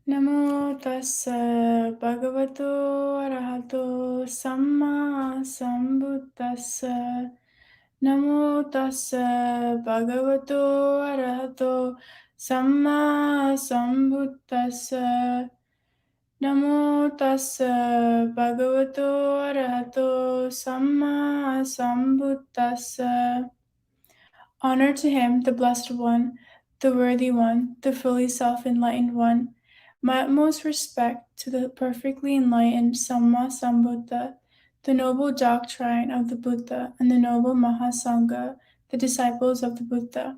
Namo tassa bhagavato arahato samma sambuddhassa. Namo tassa bhagavato arahato samma sambuddhassa. Namo tassa bhagavato arahato samma sambuddhassa. Honor to him, the Blessed One, the Worthy One, the fully self-enlightened One. My utmost respect to the perfectly enlightened Samma Sambuddha, the noble doctrine of the Buddha, and the noble Mahasangha, the disciples of the Buddha.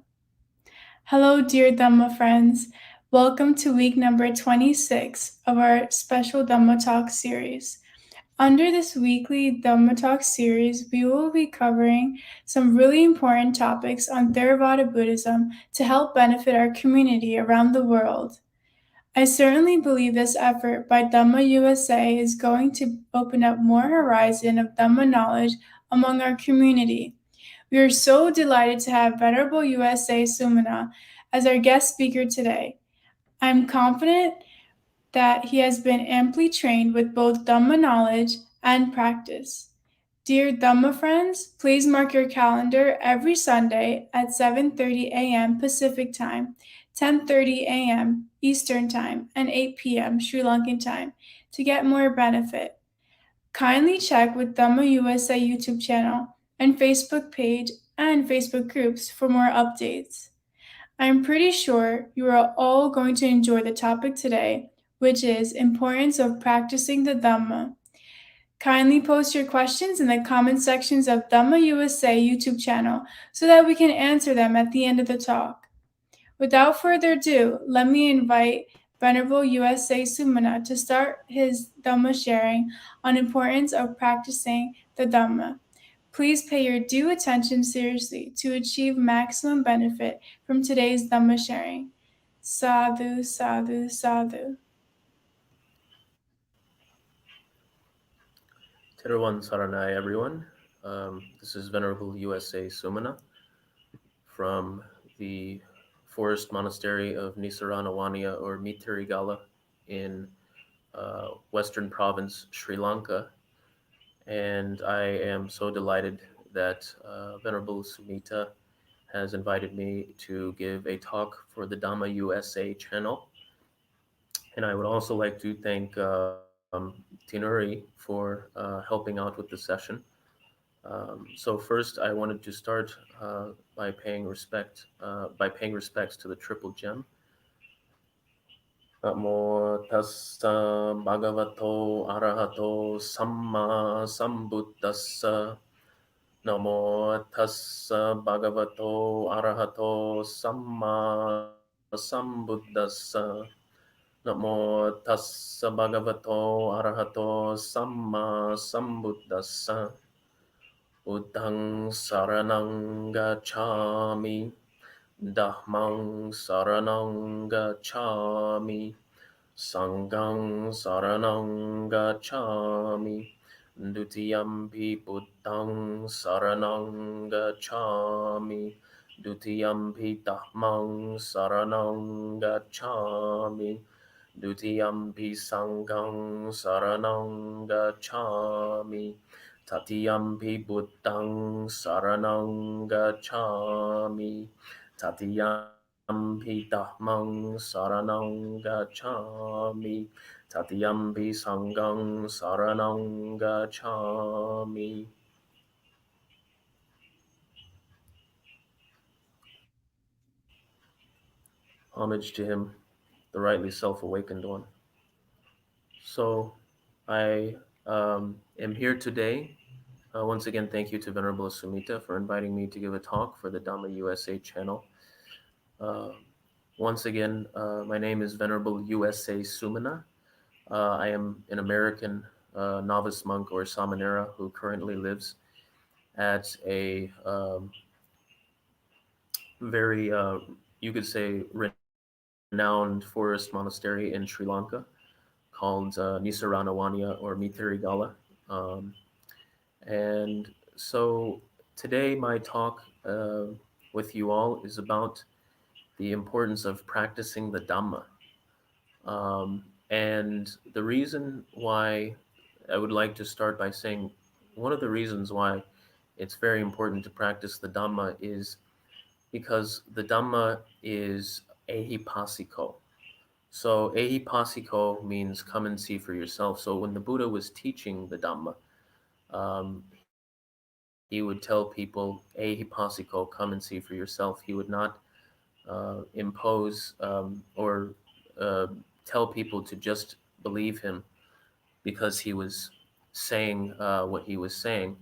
Hello, dear Dhamma friends. Welcome to week number 26 of our special Dhamma Talk series. Under this weekly Dhamma Talk series, we will be covering some really important topics on Theravada Buddhism to help benefit our community around the world. I certainly believe this effort by DHAMMA USA is going to open up more horizon of Dhamma knowledge among our community. We are so delighted to have Venerable USA Sumana as our guest speaker today. I'm confident that he has been amply trained with both Dhamma knowledge and practice. Dear Dhamma friends, please mark your calendar every Sunday at 7:30 a.m. Pacific Time, 10:30 a.m. Eastern Time, and 8 p.m. Sri Lankan Time to get more benefit. Kindly check with Dhamma USA YouTube channel and Facebook page and Facebook groups for more updates. I'm pretty sure you are all going to enjoy the topic today, which is importance of practicing the Dhamma. Kindly post your questions in the comment sections of Dhamma USA YouTube channel so that we can answer them at the end of the talk. Without further ado, let me invite Venerable USA Sumana to start his Dhamma sharing on importance of practicing the Dhamma. Please pay your due attention seriously to achieve maximum benefit from today's Dhamma sharing. Sadhu, sadhu, sadhu. Terawan Saranai, everyone. This is Venerable USA Sumana from the Forest Monastery of Nissarana Vanaya or Meetirigala in Western Province, Sri Lanka. And I am so delighted that Venerable Sumita has invited me to give a talk for the Dhamma USA channel. And I would also like to thank Tinuri for helping out with the session. So first, I wanted to start by paying respects to the triple gem. Namo tassa bhagavato arahato samma sambuddhassa. Namo tassa bhagavato arahato samma sambuddhassa. Namo tassa bhagavato arahato samma sambuddhassa. Udang saranang gacchami, dhammang saranang gacchami, sanghang saranang gacchami, dutiyampi buddhang saranang gacchami, dutiyampi dhammang saranang gacchami, dutiyampi sanghang saranang gacchami, Tatiyampi buddhang saranang gacchami. Tatiyampi dhammang saranang gacchami. Tatiyampi sanghang saranang gacchami. Homage to him, the rightly self-awakened one. So, I am here today. Once again, thank you to Venerable Sumita for inviting me to give a talk for the Dhamma USA channel. Once again, my name is Venerable USA Sumana. I am an American novice monk or samanera who currently lives at a very, you could say, renowned forest monastery in Sri Lanka called Nissarana Vanaya or Meetirigala. And so today my talk with you all is about the importance of practicing the Dhamma. And the reason why I would like to start by saying one of the reasons why it's very important to practice the Dhamma is because the Dhamma is ehipassiko. So ehipassiko means come and see for yourself. So when the Buddha was teaching the Dhamma, he would tell people, ehipassiko, come and see for yourself. He would not impose or uh, tell people to just believe him because he was saying what he was saying.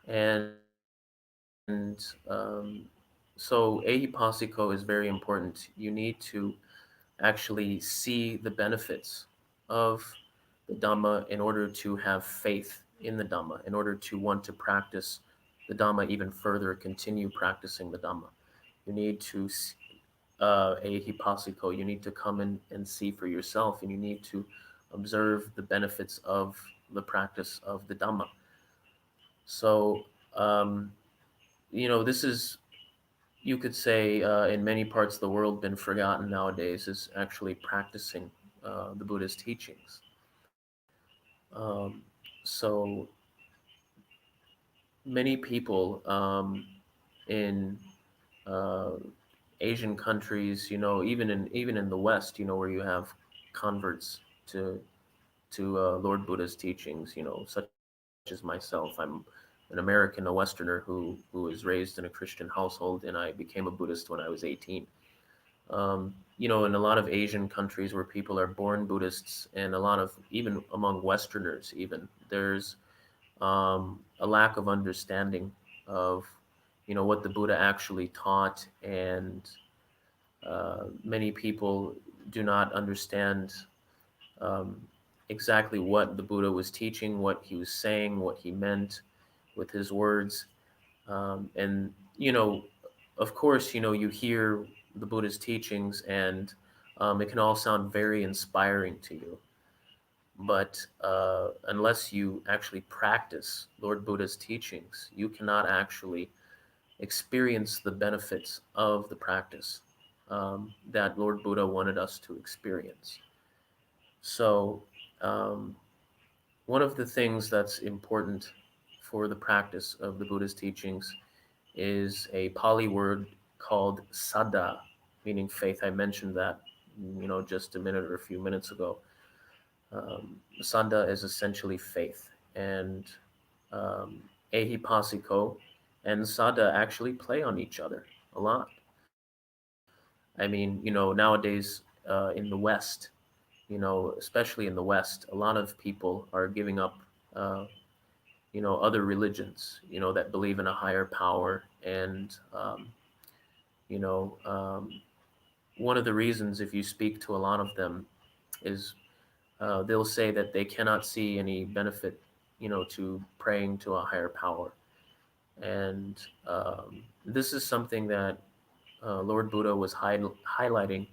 And so ehipassiko is very important. You need to actually see the benefits of the Dhamma in order to have faith in the Dhamma, in order to want to practice the Dhamma even further, continue practicing the Dhamma. You need to ehipassiko, you need to come in and see for yourself, and you need to observe the benefits of the practice of the Dhamma. So, um, this is, you could say, in many parts of the world, been forgotten nowadays, is actually practicing the Buddha's teachings. So many people in uh, Asian countries, even in the West, where you have converts to Lord Buddha's teachings, such as myself. I'm an American, a Westerner who was raised in a Christian household, and I became a Buddhist when I was 18. In a lot of Asian countries where people are born Buddhists, and a lot of even among Westerners, even there's a lack of understanding of what the Buddha actually taught, and many people do not understand um, exactly what the Buddha was teaching, what he was saying, what he meant with his words. And, of course, you hear the Buddha's teachings, and it can all sound very inspiring to you. But unless you actually practice Lord Buddha's teachings, you cannot actually experience the benefits of the practice that Lord Buddha wanted us to experience. So, um, one of the things that's important for the practice of the Buddha's teachings is a Pali word called saddha, meaning faith. I mentioned that, just a minute or a few minutes ago. Saddha is essentially faith, and um, ehipassiko and saddha actually play on each other a lot. I mean, nowadays in the West, especially in the West, a lot of people are giving up, uh, other religions, that believe in a higher power. And, you know, um, one of the reasons, if you speak to a lot of them, is they'll say that they cannot see any benefit, to praying to a higher power. And this is something that Lord Buddha was highlighting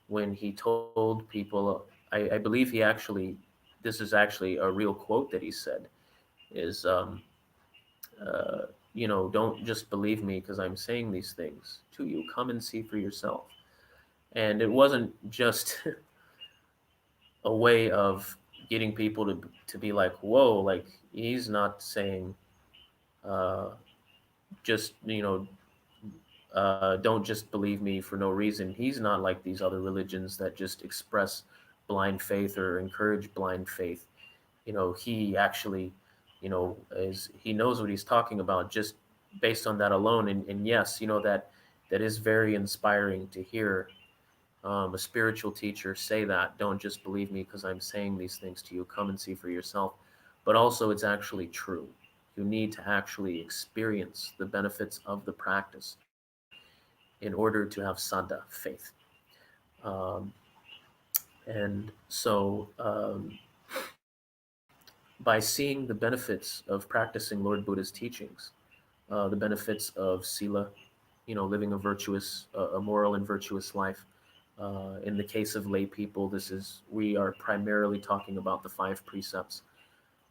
when he told people. I believe he actually, this is actually a real quote that he said, is, uh, don't just believe me because I'm saying these things to you. Come and see for yourself. And it wasn't just a way of getting people to be like, whoa, like he's not saying uh, just, don't just believe me for no reason. He's not like these other religions that just express blind faith or encourage blind faith. He actually, is he knows what he's talking about just based on that alone. And yes, that is very inspiring to hear a spiritual teacher say that. Don't just believe me because I'm saying these things to you. Come and see for yourself. But also, it's actually true. You need to actually experience the benefits of the practice in order to have saddha, faith. Um, and so, by seeing the benefits of practicing Lord Buddha's teachings, the benefits of Sila, living a virtuous, a moral and virtuous life. In the case of lay people, we are primarily talking about the five precepts.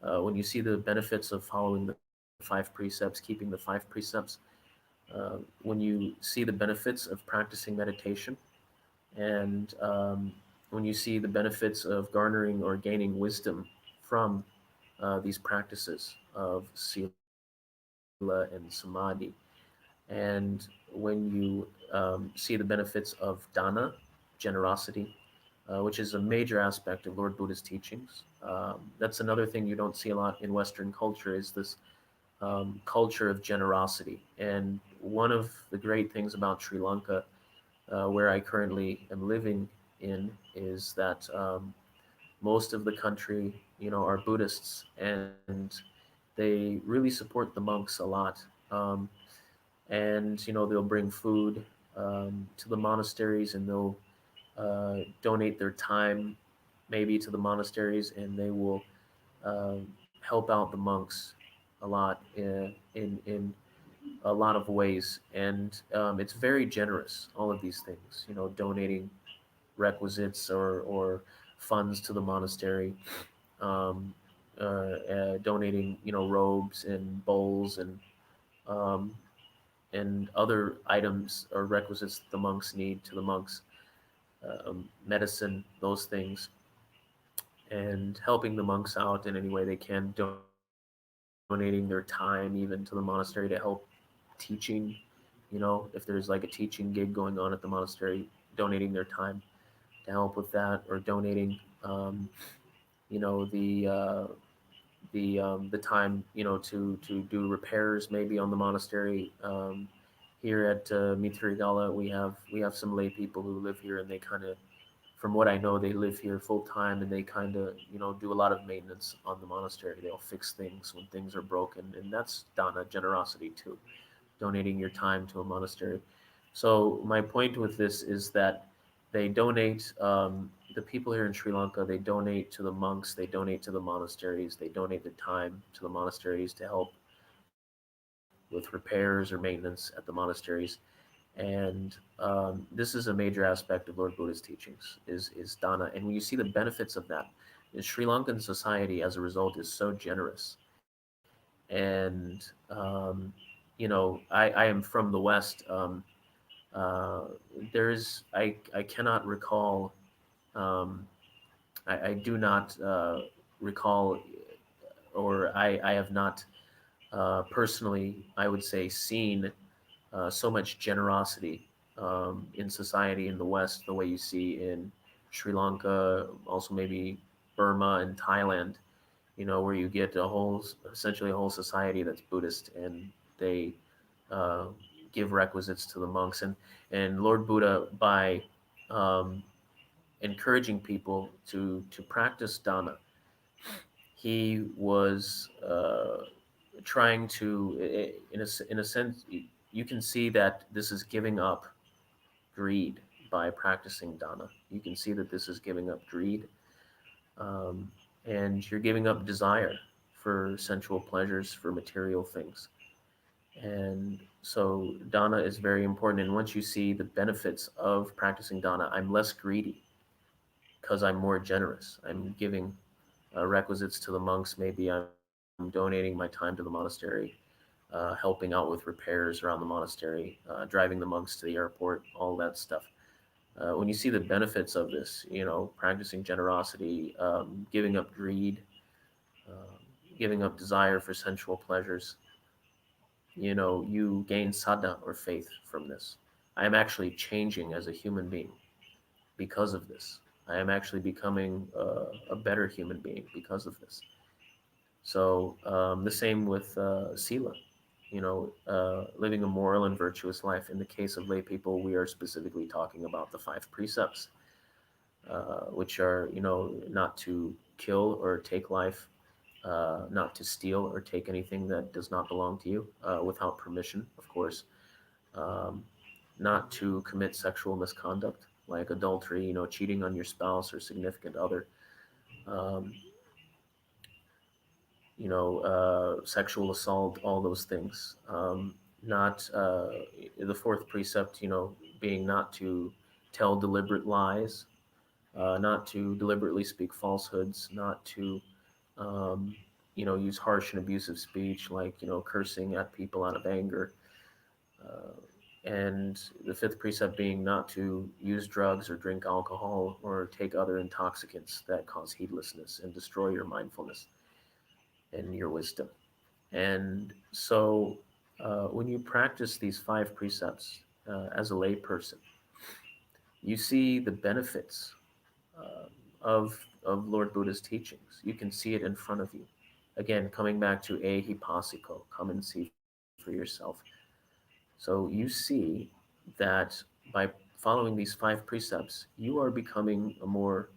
When you see the benefits of following the five precepts, keeping the five precepts, when you see the benefits of practicing meditation, and when you see the benefits of garnering or gaining wisdom from these practices of Sila and Samadhi, and when you see the benefits of dana, generosity, which is a major aspect of Lord Buddha's teachings. That's another thing you don't see a lot in Western culture is this culture of generosity. And one of the great things about Sri Lanka, where I currently am living in, is that most of the country, are Buddhists, and they really support the monks a lot. And they'll bring food to the monasteries, and they'll donate their time maybe to the monasteries, and they will help out the monks a lot in a lot of ways. And it's very generous, all of these things, donating requisites or funds to the monastery, um, donating, robes and bowls um, and other items or requisites that the monks need to the monks, medicine, those things, and helping the monks out in any way they can, donating their time even to the monastery to help teaching, if there's like a teaching gig going on at the monastery, donating their time to help with that, or donating, you know, the uh, the time, to do repairs maybe on the monastery. Here at Meetirigala, we have some lay people who live here, and they kind of, from what I know, they live here full time, and they kind of, do a lot of maintenance on the monastery. They'll fix things when things are broken, and that's dana, generosity too, donating your time to a monastery. So my point with this is that they donate. The people here in Sri Lanka, they donate to the monks, they donate to the monasteries, they donate their time to the monasteries to help with repairs or maintenance at the monasteries. And this is a major aspect of Lord Buddha's teachings is dana. And when you see the benefits of that, in Sri Lankan society, as a result, is so generous. And I am from the West. Uh, there's I cannot recall. Um, I do not recall, or I have not personally, I would say, seen so much generosity in society in the West, the way you see in Sri Lanka, also maybe Burma and Thailand, where you get essentially a whole society that's Buddhist, and they uh, give requisites to the monks. And Lord Buddha, by um, encouraging people to practice dana, he was trying to, in a sense, you can see that this is giving up greed by practicing dana. You can see that this is giving up greed, um, and you're giving up desire for sensual pleasures, for material things. And so dana is very important. And once you see the benefits of practicing dana, I'm less greedy because I'm more generous. I'm giving requisites to the monks. Maybe I'm donating my time to the monastery, helping out with repairs around the monastery, driving the monks to the airport, all that stuff. When you see the benefits of this, practicing generosity, giving up greed, um, giving up desire for sensual pleasures, you gain saddha or faith from this. I am actually changing as a human being because of this. I am actually becoming a better human being because of this. So the same with Sila, living a moral and virtuous life. In the case of lay people, we are specifically talking about the five precepts, which are, not to kill or take life, not to steal or take anything that does not belong to you without permission, of course, um, not to commit sexual misconduct like adultery, cheating on your spouse or significant other, um, sexual assault, all those things. Not The fourth precept, being not to tell deliberate lies, not to deliberately speak falsehoods, not to, um, use harsh and abusive speech like, cursing at people out of anger, And the fifth precept being not to use drugs or drink alcohol or take other intoxicants that cause heedlessness and destroy your mindfulness and your wisdom. And so, when you practice these five precepts as a layperson, you see the benefits uh, of Lord Buddha's teachings. You can see it in front of you. Again, coming back to ehipassiko, come and see for yourself. So you see that by following these five precepts, you are becoming a more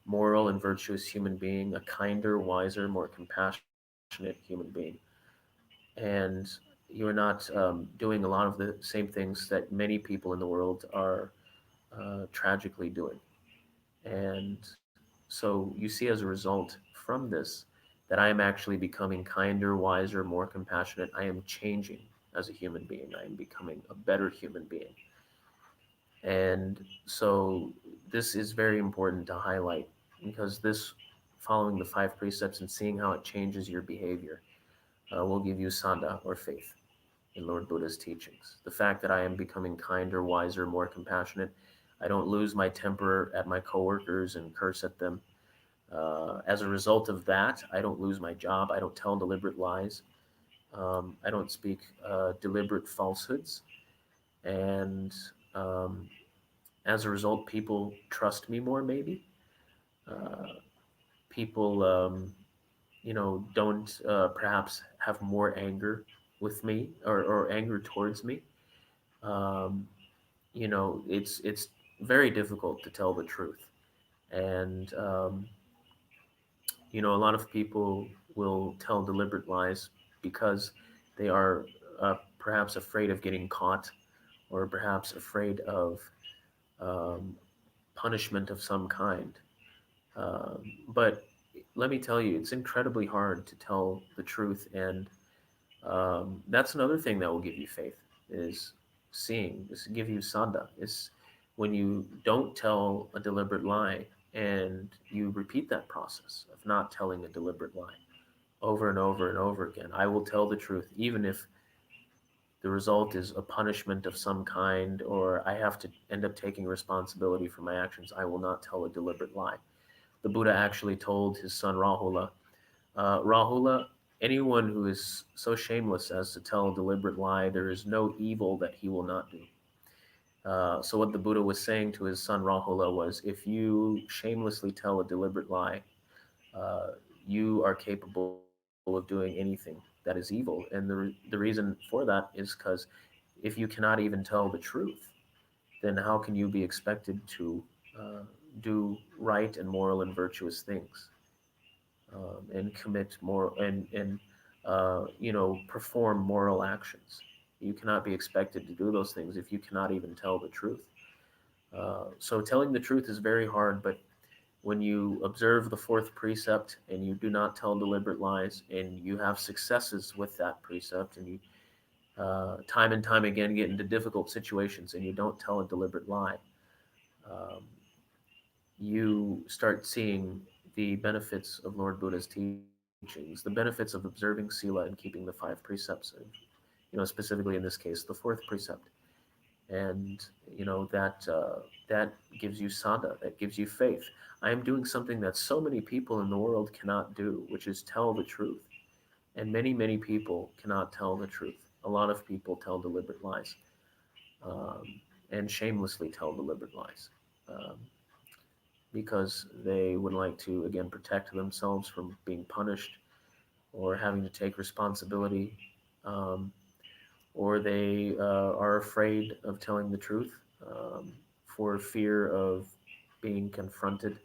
moral and virtuous human being, a kinder, wiser, more compassionate human being. And you're not doing a lot of the same things that many people in the world are tragically doing. And so you see as a result from this that I am actually becoming kinder, wiser, more compassionate. I am changing as a human being. I am becoming a better human being. And so this is very important to highlight because this, following the five precepts and seeing how it changes your behavior, will give you sanda or faith in Lord Buddha's teachings. The fact that I am becoming kinder, wiser, more compassionate. I don't lose my temper at my coworkers and curse at them. As a result of that, I don't lose my job. I don't tell deliberate lies. I don't speak deliberate falsehoods. And um, as a result, people trust me more, maybe. Uh, People, don't perhaps have more anger with me or anger towards me. Um, it's very difficult to tell the truth. And a lot of people will tell deliberate lies because they are perhaps afraid of getting caught or perhaps afraid of um, punishment of some kind. But let me tell you, it's incredibly hard to tell the truth, and that's another thing that will give you faith is seeing. Is give you sanda. Is when you don't tell a deliberate lie and you repeat that process of not telling a deliberate lie over and over and over again. I will tell the truth, even if the result is a punishment of some kind or I have to end up taking responsibility for my actions. I will not tell a deliberate lie. The Buddha actually told his son Rahula, Rahula, anyone who is so shameless as to tell a deliberate lie, there is no evil that he will not do. So what the Buddha was saying to his son Rahula was, if you shamelessly tell a deliberate lie, uh, you are capable of doing anything that is evil. And the reason for that is because if you cannot even tell the truth, then how can you be expected to uh, do right and moral and virtuous things and commit more and perform moral actions? You cannot be expected to do those things if you cannot even tell the truth. So telling the truth is very hard, but when you observe the fourth precept and you do not tell deliberate lies and you have successes with that precept and you time and time again get into difficult situations and you don't tell a deliberate lie, um, you start seeing the benefits of Lord Buddha's teachings, the benefits of observing Sila and keeping the five precepts, and specifically in this case, the fourth precept, and that gives you sada, that gives you faith. I am doing something that so many people in the world cannot do, which is tell the truth. And many people cannot tell the truth. A lot of people tell deliberate lies, and shamelessly tell deliberate lies, um, because they would like to again protect themselves from being punished or having to take responsibility, um, or they are afraid of telling the truth for fear of being confronted.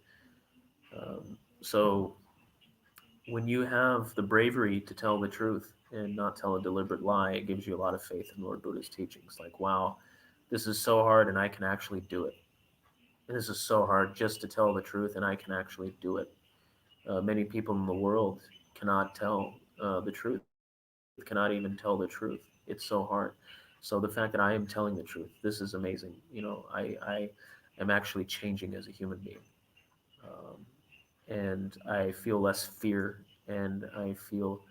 So when you have the bravery to tell the truth and not tell a deliberate lie, it gives you a lot of faith in Lord Buddha's teachings. Like, wow, this is so hard and I can actually do it. And this is so hard just to tell the truth and I can actually do it. Many people in the world cannot tell the truth, cannot even tell the truth. It's so hard. So the fact that I am telling the truth, this is amazing. I am actually changing as a human being. Um, and I feel less fear and I feel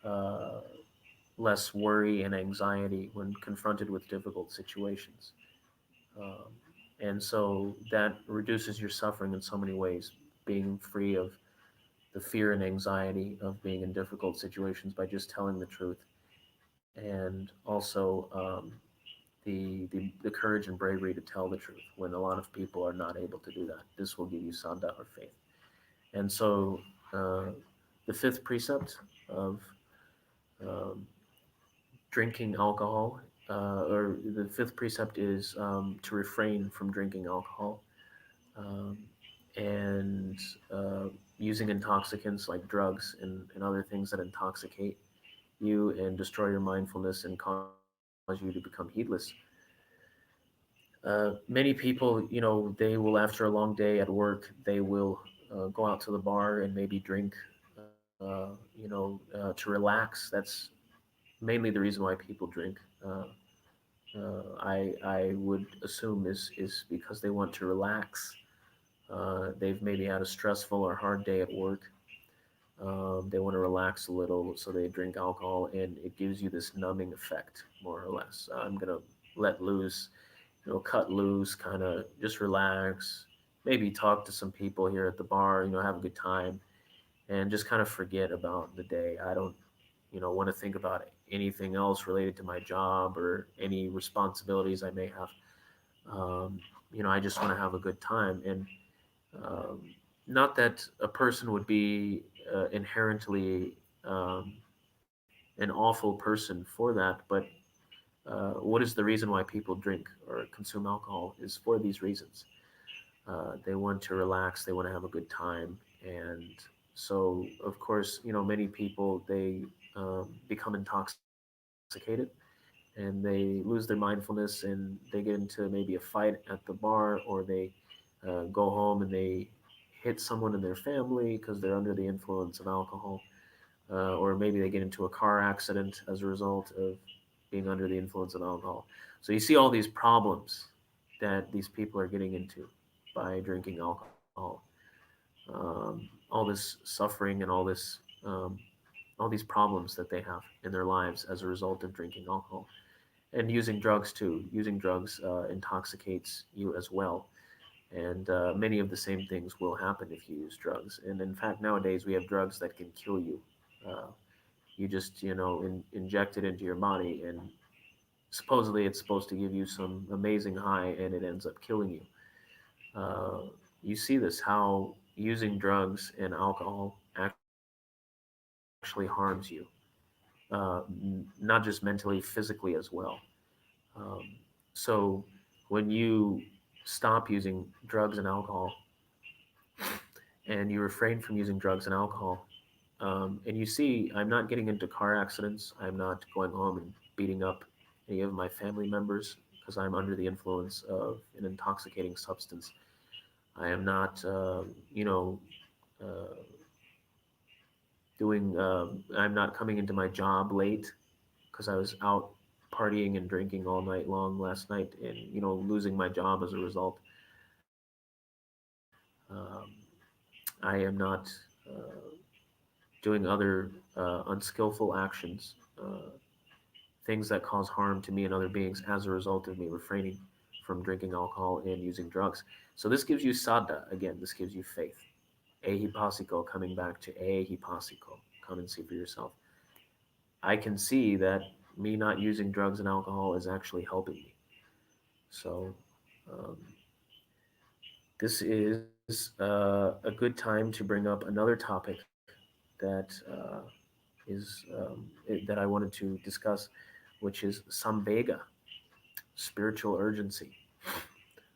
uh, less worry and anxiety when confronted with difficult situations. Um, and so that reduces your suffering in so many ways, being free of the fear and anxiety of being in difficult situations by just telling the truth. And also the courage and bravery to tell the truth when a lot of people are not able to do that. This will give you sada or faith. And so uh, the fifth precept of um, drinking alcohol, or the fifth precept is to refrain from drinking alcohol um, and using intoxicants like drugs and other things that intoxicate you and destroy your mindfulness and cause you to become heedless. Many people, they will, after a long day at work, they will go out to the bar and maybe drink, to relax. That's mainly the reason why people drink. I would assume is because they want to relax. They've maybe had a stressful or hard day at work. They want to relax a little, so they drink alcohol, and it gives you this numbing effect, more or less. I'm gonna let loose, cut loose, kind of just relax. Maybe talk to some people here at the bar, have a good time, and just kind of forget about the day. I don't, want to think about anything else related to my job or any responsibilities I may have. Um, I just want to have a good time, and um, not that a person would be inherently an awful person for that, but what is the reason why people drink or consume alcohol is for these reasons. They want to relax, they want to have a good time, and so of course, many people they become intoxicated and they lose their mindfulness and they get into maybe a fight at the bar, or they go home and they hit someone in their family because they're under the influence of alcohol, or maybe they get into a car accident as a result of being under the influence of alcohol. So you see all these problems that these people are getting into by drinking alcohol. All this suffering and all these problems that they have in their lives as a result of drinking alcohol and using drugs too. Using drugs intoxicates you as well, and many of the same things will happen if you use drugs. And in fact, nowadays we have drugs that can kill you. Uh, you just inject it into your body, and supposedly it's supposed to give you some amazing high, and it ends up killing you. Uh, you see this how using drugs and alcohol actually harms you, not just mentally, physically as well. So when you stop using drugs and alcohol and you refrain from using drugs and alcohol, and you see, I'm not getting into car accidents. I'm not going home and beating up any of my family members because I'm under the influence of an intoxicating substance. I am not, uh, I'm not coming into my job late because I was out partying and drinking all night long last night and, losing my job as a result. I am not uh, doing other unskillful actions, things that cause harm to me and other beings as a result of me refraining from drinking alcohol and using drugs. So this gives you sadda. Again, this gives you faith. Ehipasiko, coming back to ehipasiko. Come and see for yourself. I can see that me not using drugs and alcohol is actually helping me. So um, this is a good time to bring up another topic that that I wanted to discuss, which is sambhega, spiritual urgency.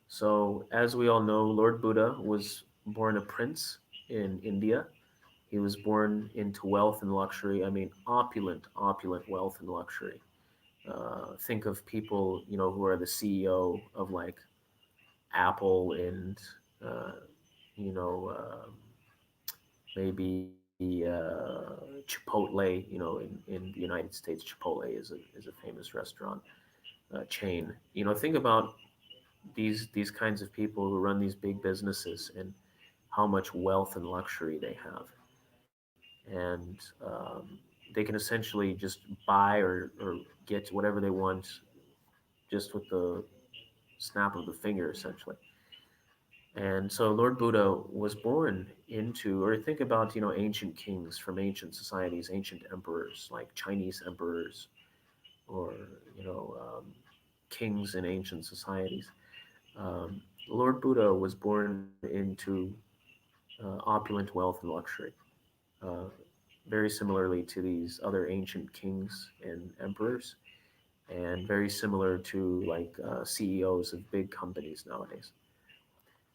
So, as we all know, Lord Buddha was born a prince in India. He was born into wealth and luxury. I mean, opulent, opulent wealth and luxury. Think of people, who are the CEO of like Apple and, uh, you know, maybe Chipotle. In the United States, Chipotle is a famous restaurant chain. Think about these kinds of people who run these big businesses and how much wealth and luxury they have. And they can essentially just buy or get whatever they want just with the snap of the finger, essentially. And so Lord Buddha was born into, or think about, ancient kings from ancient societies, ancient emperors, like Chinese emperors, or, you know, um, kings in ancient societies. Lord Buddha was born into opulent wealth and luxury, uh, very similarly to these other ancient kings and emperors, and very similar to like CEOs of big companies nowadays.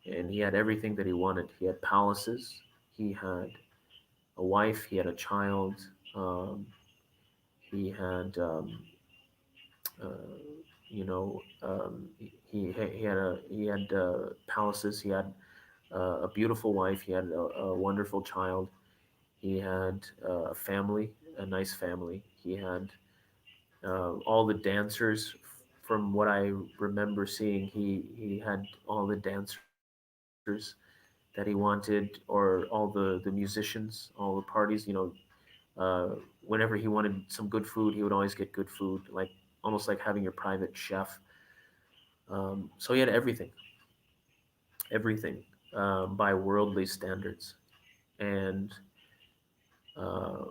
And he had everything that he wanted. He had palaces, he had a wife, he had a child, um, he had, uh, he had palaces, he had a beautiful wife, he had a wonderful child, he had a family, a nice family. He had all the dancers. From what I remember seeing, he had all the dancers that he wanted, or all the musicians, all the parties. Whenever he wanted some good food, he would always get good food, like almost like having your private chef. So he had everything, everything by worldly standards. And uh,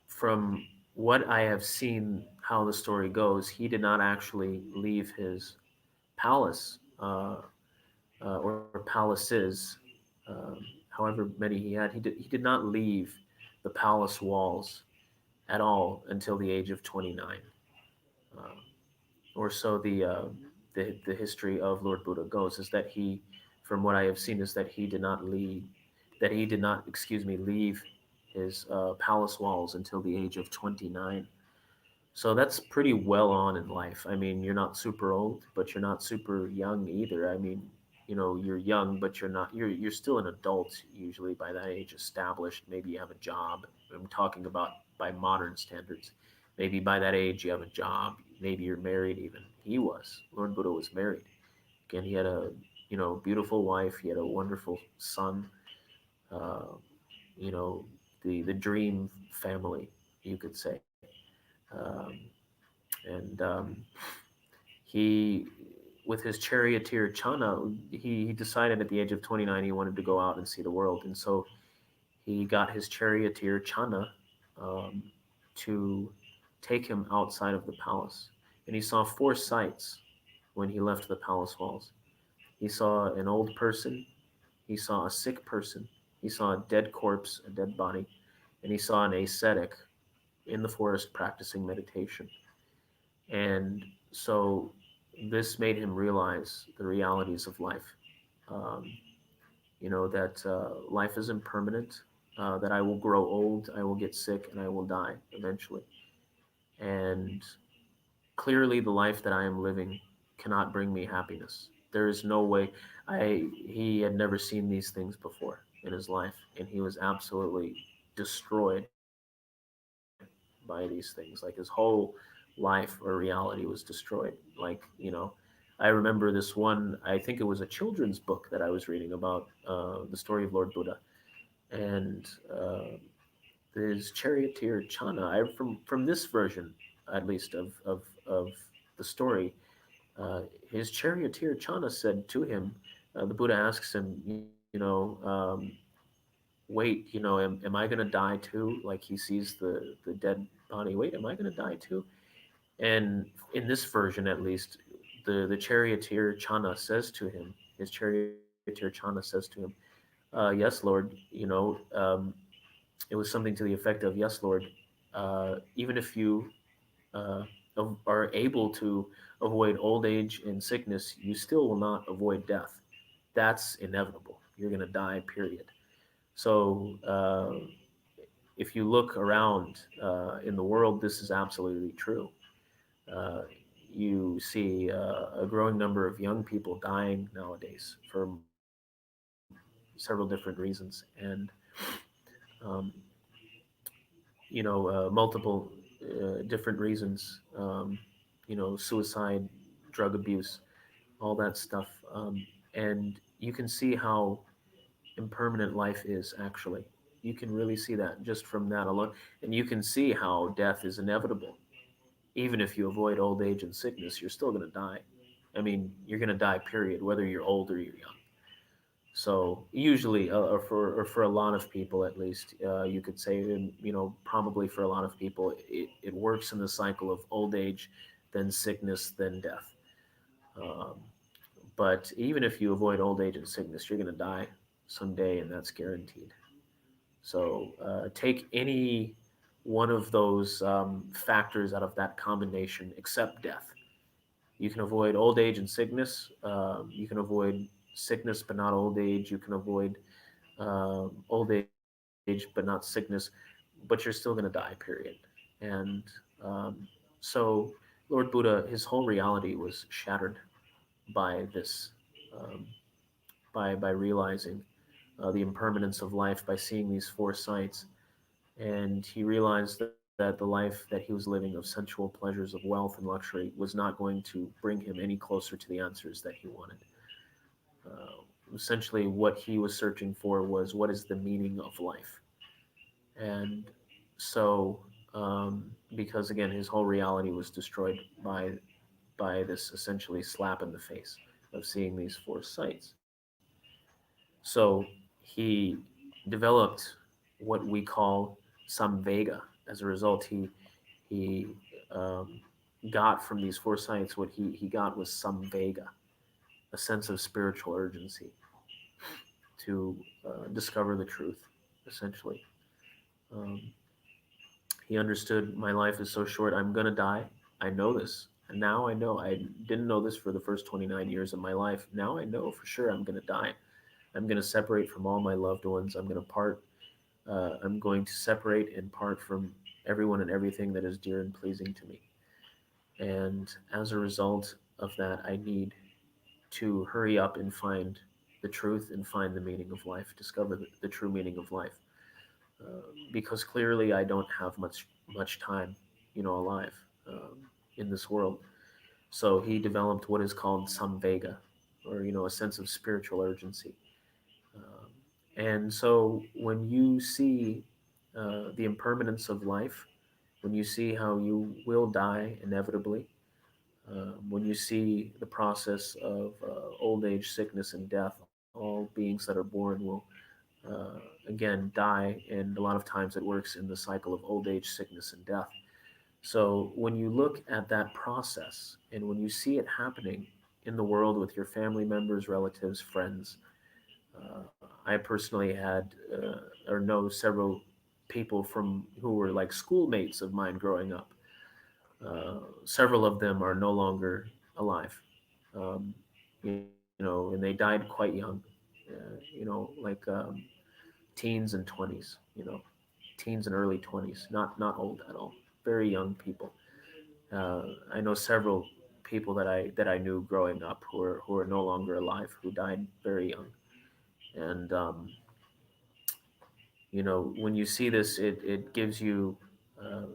from what I have seen, how the story goes, he did not actually leave his palace or palaces, um, however many he had. He did not leave the palace walls at all until the age of 29, uh, or so the history of Lord Buddha goes. Is that he, from what I have seen, is that he did not, excuse me, leave his palace walls until the age of 29. So that's pretty well on in life. I mean, you're not super old, but you're not super young either. I mean, you're young, but you're still an adult usually by that age, established. Maybe you have a job. I'm talking about by modern standards. Maybe by that age you have a job. Maybe you're married even. He was. Lord Buddha was married. Again, he had a, beautiful wife. He had a wonderful son. Uh, you know, the dream family, you could say. Um, and he, with his charioteer Chana, he decided at the age of 29 he wanted to go out and see the world, and so he got his charioteer Chana um, to take him outside of the palace, and he saw four sights when he left the palace walls. He saw an old person, he saw a sick person, he saw a dead corpse, a dead body, and he saw an ascetic in the forest practicing meditation. And so this made him realize the realities of life. Um, that life is impermanent, that I will grow old, I will get sick, and I will die eventually. And clearly, the life that I am living cannot bring me happiness. There is no way. He had never seen these things before in his life, and he was absolutely destroyed by these things. Like his whole life or reality was destroyed. I remember this one. I think it was a children's book that I was reading about the story of Lord Buddha, and his charioteer Chana. From this version, at least of the story, his charioteer Chana said to him, the Buddha asks him, wait, am I going to die too? Like he sees the dead body. Wait, am I going to die too? And in this version, at least, the charioteer Chana says to him, his charioteer Chana says to him, yes, Lord, it was something to the effect of, yes, Lord, even if you uh, are able to avoid old age and sickness, you still will not avoid death. That's inevitable. You're going to die, period. So if you look around in the world, this is absolutely true. Uh, you see a growing number of young people dying nowadays for several different reasons, and um, multiple different reasons. Suicide, drug abuse, all that stuff, and you can see how impermanent life is actually. You can really see that just from that alone. And you can see how death is inevitable. Even if you avoid old age and sickness, you're still going to die. I mean, you're going to die, period, whether you're old or you're young. So usually, or for a lot of people at least, you could say, probably for a lot of people, it works in the cycle of old age, then sickness, then death. Um, but even if you avoid old age and sickness, you're going to die someday, and that's guaranteed. So take any one of those factors out of that combination, except death. You can avoid old age and sickness. You can avoid sickness, but not old age. You can avoid old age, but not sickness, but you're still going to die, period. And um, so, Lord Buddha, his whole reality was shattered by this, um, by realizing the impermanence of life, by seeing these four sights. And he realized that the life that he was living of sensual pleasures, of wealth and luxury, was not going to bring him any closer to the answers that he wanted. Essentially, what he was searching for was, what is the meaning of life? And so, because again, his whole reality was destroyed by this essentially slap in the face of seeing these four sights. So he developed what we call samvega. As a result, he um, got from these four sights, what he got was samvega, a sense of spiritual urgency to discover the truth, essentially. Um, he understood, my life is so short, I'm going to die. I know this. And now I know. I didn't know this for the first 29 years of my life. Now I know for sure I'm going to die. I'm going to separate from all my loved ones. I'm going to part. I'm going to separate and part from everyone and everything that is dear and pleasing to me. And as a result of that, I need to hurry up and find the truth and find the meaning of life, discover the true meaning of life. Because clearly I don't have much time, alive in this world. So he developed what is called samvega, or a sense of spiritual urgency. Um, and so when you see the impermanence of life, when you see how you will die inevitably, when you see the process of old age, sickness, and death, all beings that are born will again die, and a lot of times it works in the cycle of old age, sickness, and death. So when you look at that process and when you see it happening in the world with your family members, relatives, friends, I personally had or know several people from who were like schoolmates of mine growing up. Several of them are no longer alive, um, and they died quite young, like teens and 20s, teens and early 20s, not old at all, very young people. I know several people that I knew growing up who are no longer alive, who died very young. And when you see this, it gives you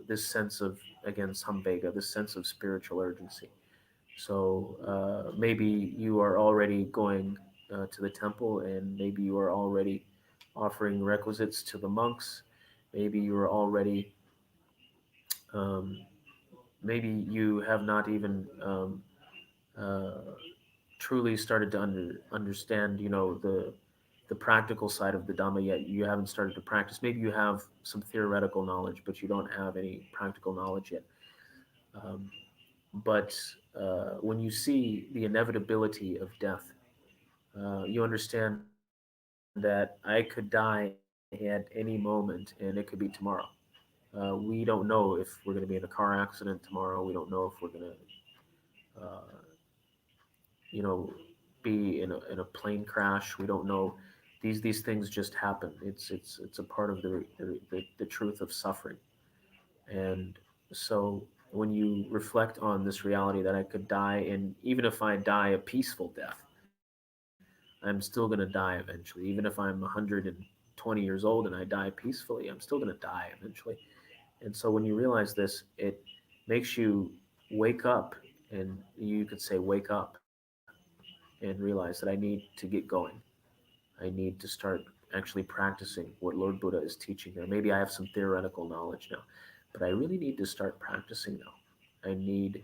this sense of, again, samvega, this sense of spiritual urgency. So maybe you are already going to the temple, and maybe you are already offering requisites to the monks. Maybe you are already, um, maybe you have not even uh, truly started to understand, the practical side of the Dhamma yet. You haven't started to practice. Maybe you have some theoretical knowledge, but you don't have any practical knowledge yet. Um, but when you see the inevitability of death, you understand that I could die at any moment and it could be tomorrow. We don't know if we're going to be in a car accident tomorrow. We don't know if we're going to, uh, you know, be in a plane crash. We don't know. These things just happen. It's a part of the truth of suffering. And so when you reflect on this reality that I could die, and even if I die a peaceful death, I'm still going to die eventually. Even if I'm 120 years old and I die peacefully, I'm still going to die eventually. And so when you realize this, it makes you wake up, and you could say, wake up and realize that I need to get going. I need to start actually practicing what Lord Buddha is teaching there. Maybe I have some theoretical knowledge now, but I really need to start practicing now. I need,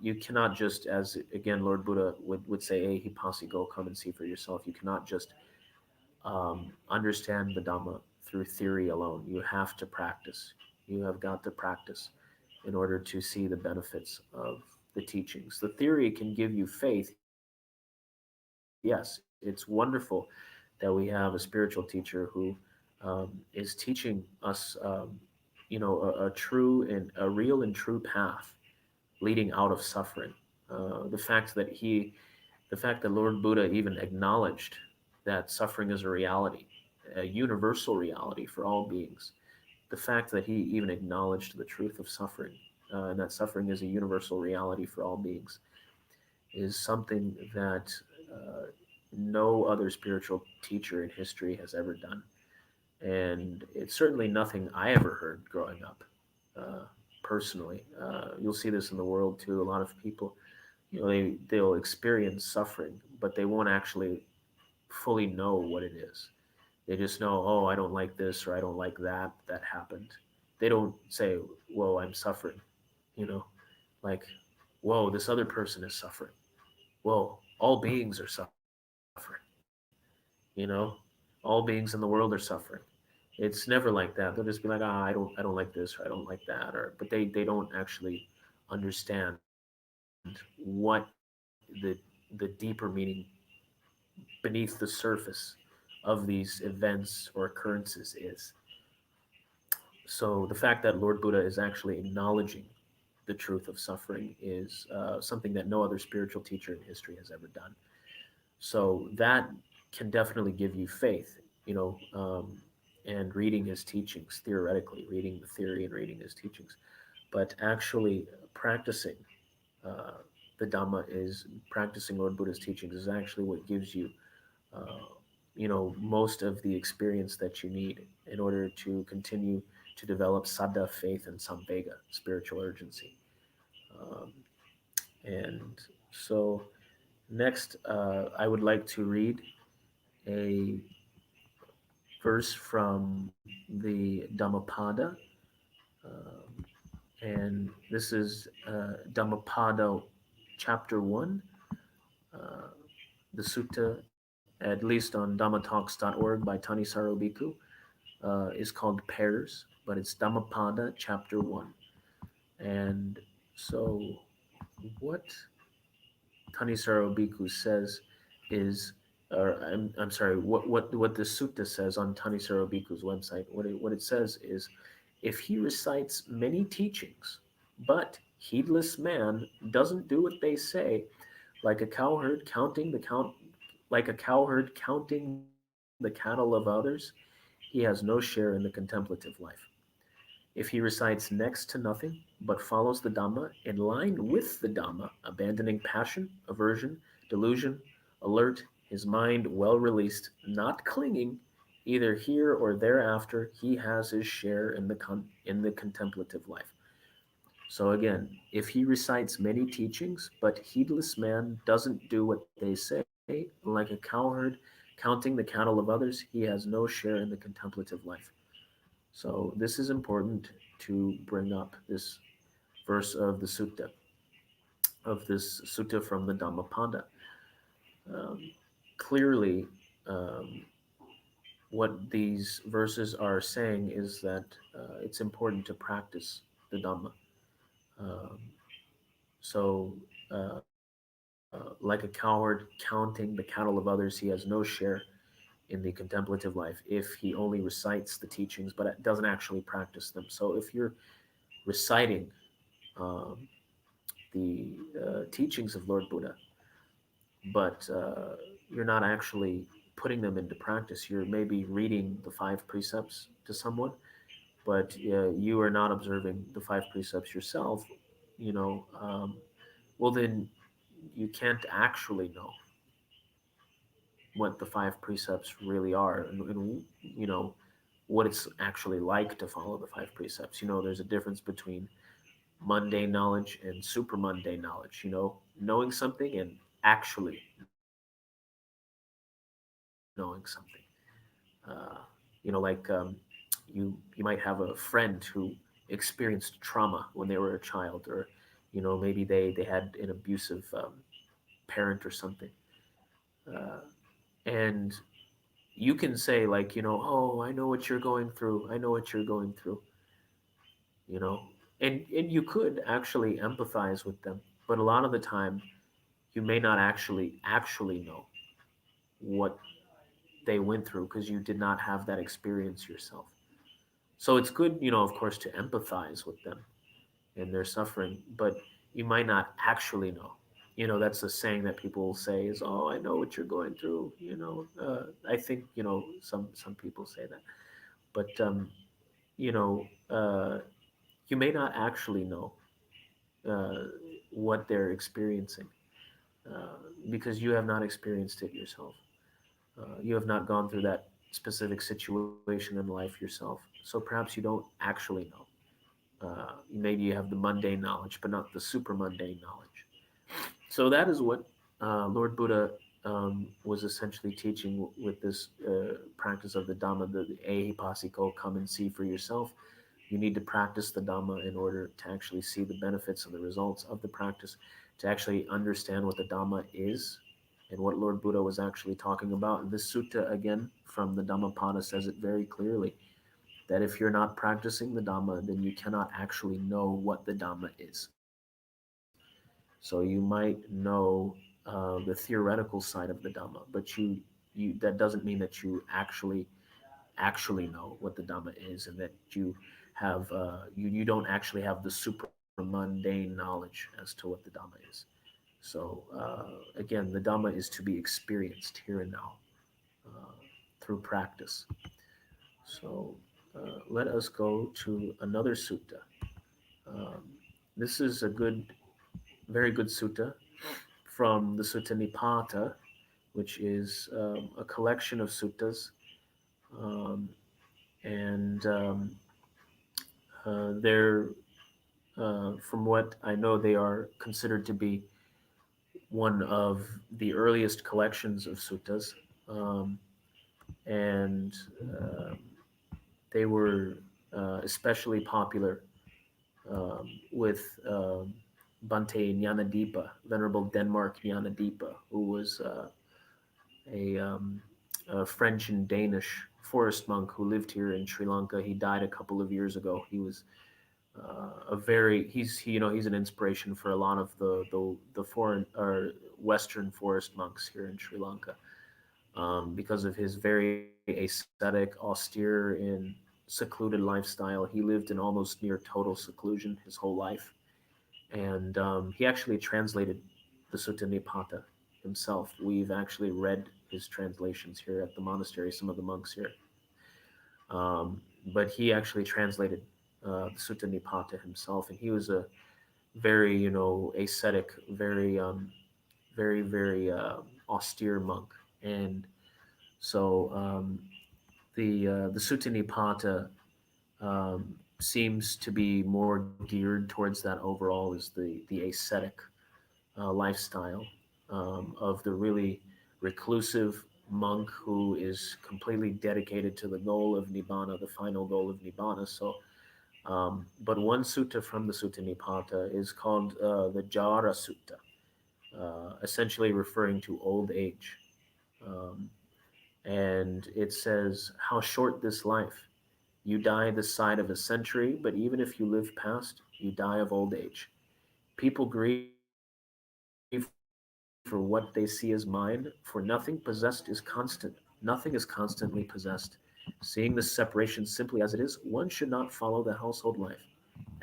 you cannot just, as again, Lord Buddha would say, hey, Hipasi, go come and see for yourself. You cannot just understand the Dhamma through theory alone. You have to practice. You have got to practice in order to see the benefits of the teachings. The theory can give you faith. Yes, it's wonderful that we have a spiritual teacher who is teaching us, a true and a real and true path leading out of suffering. The fact that Lord Buddha even acknowledged that suffering is a reality, a universal reality for all beings. The fact that he even acknowledged the truth of suffering, and that suffering is a universal reality for all beings, is something that no other spiritual teacher in history has ever done. And it's certainly nothing I ever heard growing up, uh, personally. You'll see this in the world too. A lot of people, they'll experience suffering, but they won't actually fully know what it is. They just know, oh, I don't like this or I don't like that happened. They don't say, whoa, I'm suffering, you know, like, whoa, this other person is suffering. Whoa, all beings are suffering, you know, all beings in the world are suffering. It's never like that. They'll just be like, ah, I don't like this or I don't like that, or but they don't actually understand what the deeper meaning beneath the surface of these events or occurrences is. So the fact that Lord Buddha is actually acknowledging the truth of suffering is something that no other spiritual teacher in history has ever done. So that can definitely give you faith, and reading his teachings theoretically, reading the theory and reading his teachings, but actually practicing uh, the Dhamma is practicing Lord Buddha's teachings is actually what gives you uh, most of the experience that you need in order to continue to develop saddha, faith, and samvega, spiritual urgency. Um, and so, next, I would like to read a verse from the Dhammapada, um, and this is Dhammapada, chapter one. Uh, the sutta, at least on dhammatalks.org by Thanissaro Bhikkhu, is called Pairs, but it's Dhammapada chapter 1. And so, what Thanissaro Bhikkhu says is, or I'm sorry, what the sutta says on Thanissaro Bhikkhu's website, what it says is, if he recites many teachings, but heedless man doesn't do what they say, like a cowherd counting the count, like a cowherd counting the cattle of others, he has no share in the contemplative life. If he recites next to nothing, but follows the Dhamma in line with the Dhamma, abandoning passion, aversion, delusion, alert, his mind well released, not clinging, either here or thereafter, he has his share in the contemplative life. So again, if he recites many teachings, but heedless man doesn't do what they say, like a cowherd counting the cattle of others, he has no share in the contemplative life. So this is important to bring up this verse of this sutta from the Dhammapada. Um, Clearly, um, what these verses are saying is that it's important to practice the Dhamma. Um, so, like a cowherd counting the cattle of others, he has no share in the contemplative life if he only recites the teachings but doesn't actually practice them. So, if you're reciting um, the teachings of Lord Buddha, but you're not actually putting them into practice. You're maybe reading the five precepts to someone, but you are not observing the five precepts yourself. You know, well then you can't actually know what the five precepts really are, and what it's actually like to follow the five precepts. There's a difference between mundane knowledge and super mundane knowledge. Knowing something and actually knowing something. Uh, like you might have a friend who experienced trauma when they were a child, or maybe they had an abusive parent or something, uh, and you can say like, oh, I know what you're going through. I know what you're going through. You know, and you could actually empathize with them, but a lot of the time you may not actually know what they went through because you did not have that experience yourself. So it's good, of course, to empathize with them and their suffering, but you might not actually know. That's a saying that people say is, "Oh, I know what you're going through." I think some people say that, but you know, uh, you may not actually know uh, what they're experiencing uh, because you have not experienced it yourself. You have not gone through that specific situation in life yourself, so perhaps you don't actually know. Maybe you have the mundane knowledge, but not the super mundane knowledge. So that is what Lord Buddha was essentially teaching with this practice of the Dhamma, the Ehipasiko, come and see for yourself. You need to practice the Dhamma in order to actually see the benefits and the results of the practice, to actually understand what the Dhamma is and what Lord Buddha was actually talking about. And this sutta, again, from the Dhammapada, says it very clearly that if you're not practicing the Dhamma, then you cannot actually know what the Dhamma is. So you might know the theoretical side of the Dhamma, but you that doesn't mean that you actually know what the Dhamma is, and that you have you don't actually have the super mundane knowledge as to what the Dhamma is. So again, the Dhamma is to be experienced here and now uh, through practice. So let us go to another sutta. Um, this is a very good sutta from the Sutta Nipata, which is a collection of suttas, um, and they're, from what I know, they are considered to be one of the earliest collections of suttas, um, and um they were especially popular with Bhante Jnanadeepa, Venerable Denmark Jnanadeepa, who was a, a French and Danish forest monk who lived here in Sri Lanka. He died a couple of years ago. He was a very he's an inspiration for a lot of the foreign or Western forest monks here in Sri Lanka because of his very ascetic, austere, and secluded lifestyle. He lived in almost near total seclusion his whole life, and he actually translated the Sutta Nipata himself. We've actually read his translations here at the monastery, some of the monks here. But he actually translated the Sutta Nipata himself, and he was a very, ascetic, very austere monk. And so the Sutta Nipata seems to be more geared towards that overall is the ascetic lifestyle of the really reclusive monk who is completely dedicated to the goal of nibbana, the final goal of nibbana. So, but one sutta from the Sutta Nipata is called the Jara Sutta, essentially referring to old age. Um, and it says, "How short this life! You die the side of a century, but even if you live past, you die of old age. People grieve for what they see as mine, for nothing possessed is constant. Nothing is constantly possessed. Seeing this separation simply as it is, one should not follow the household life.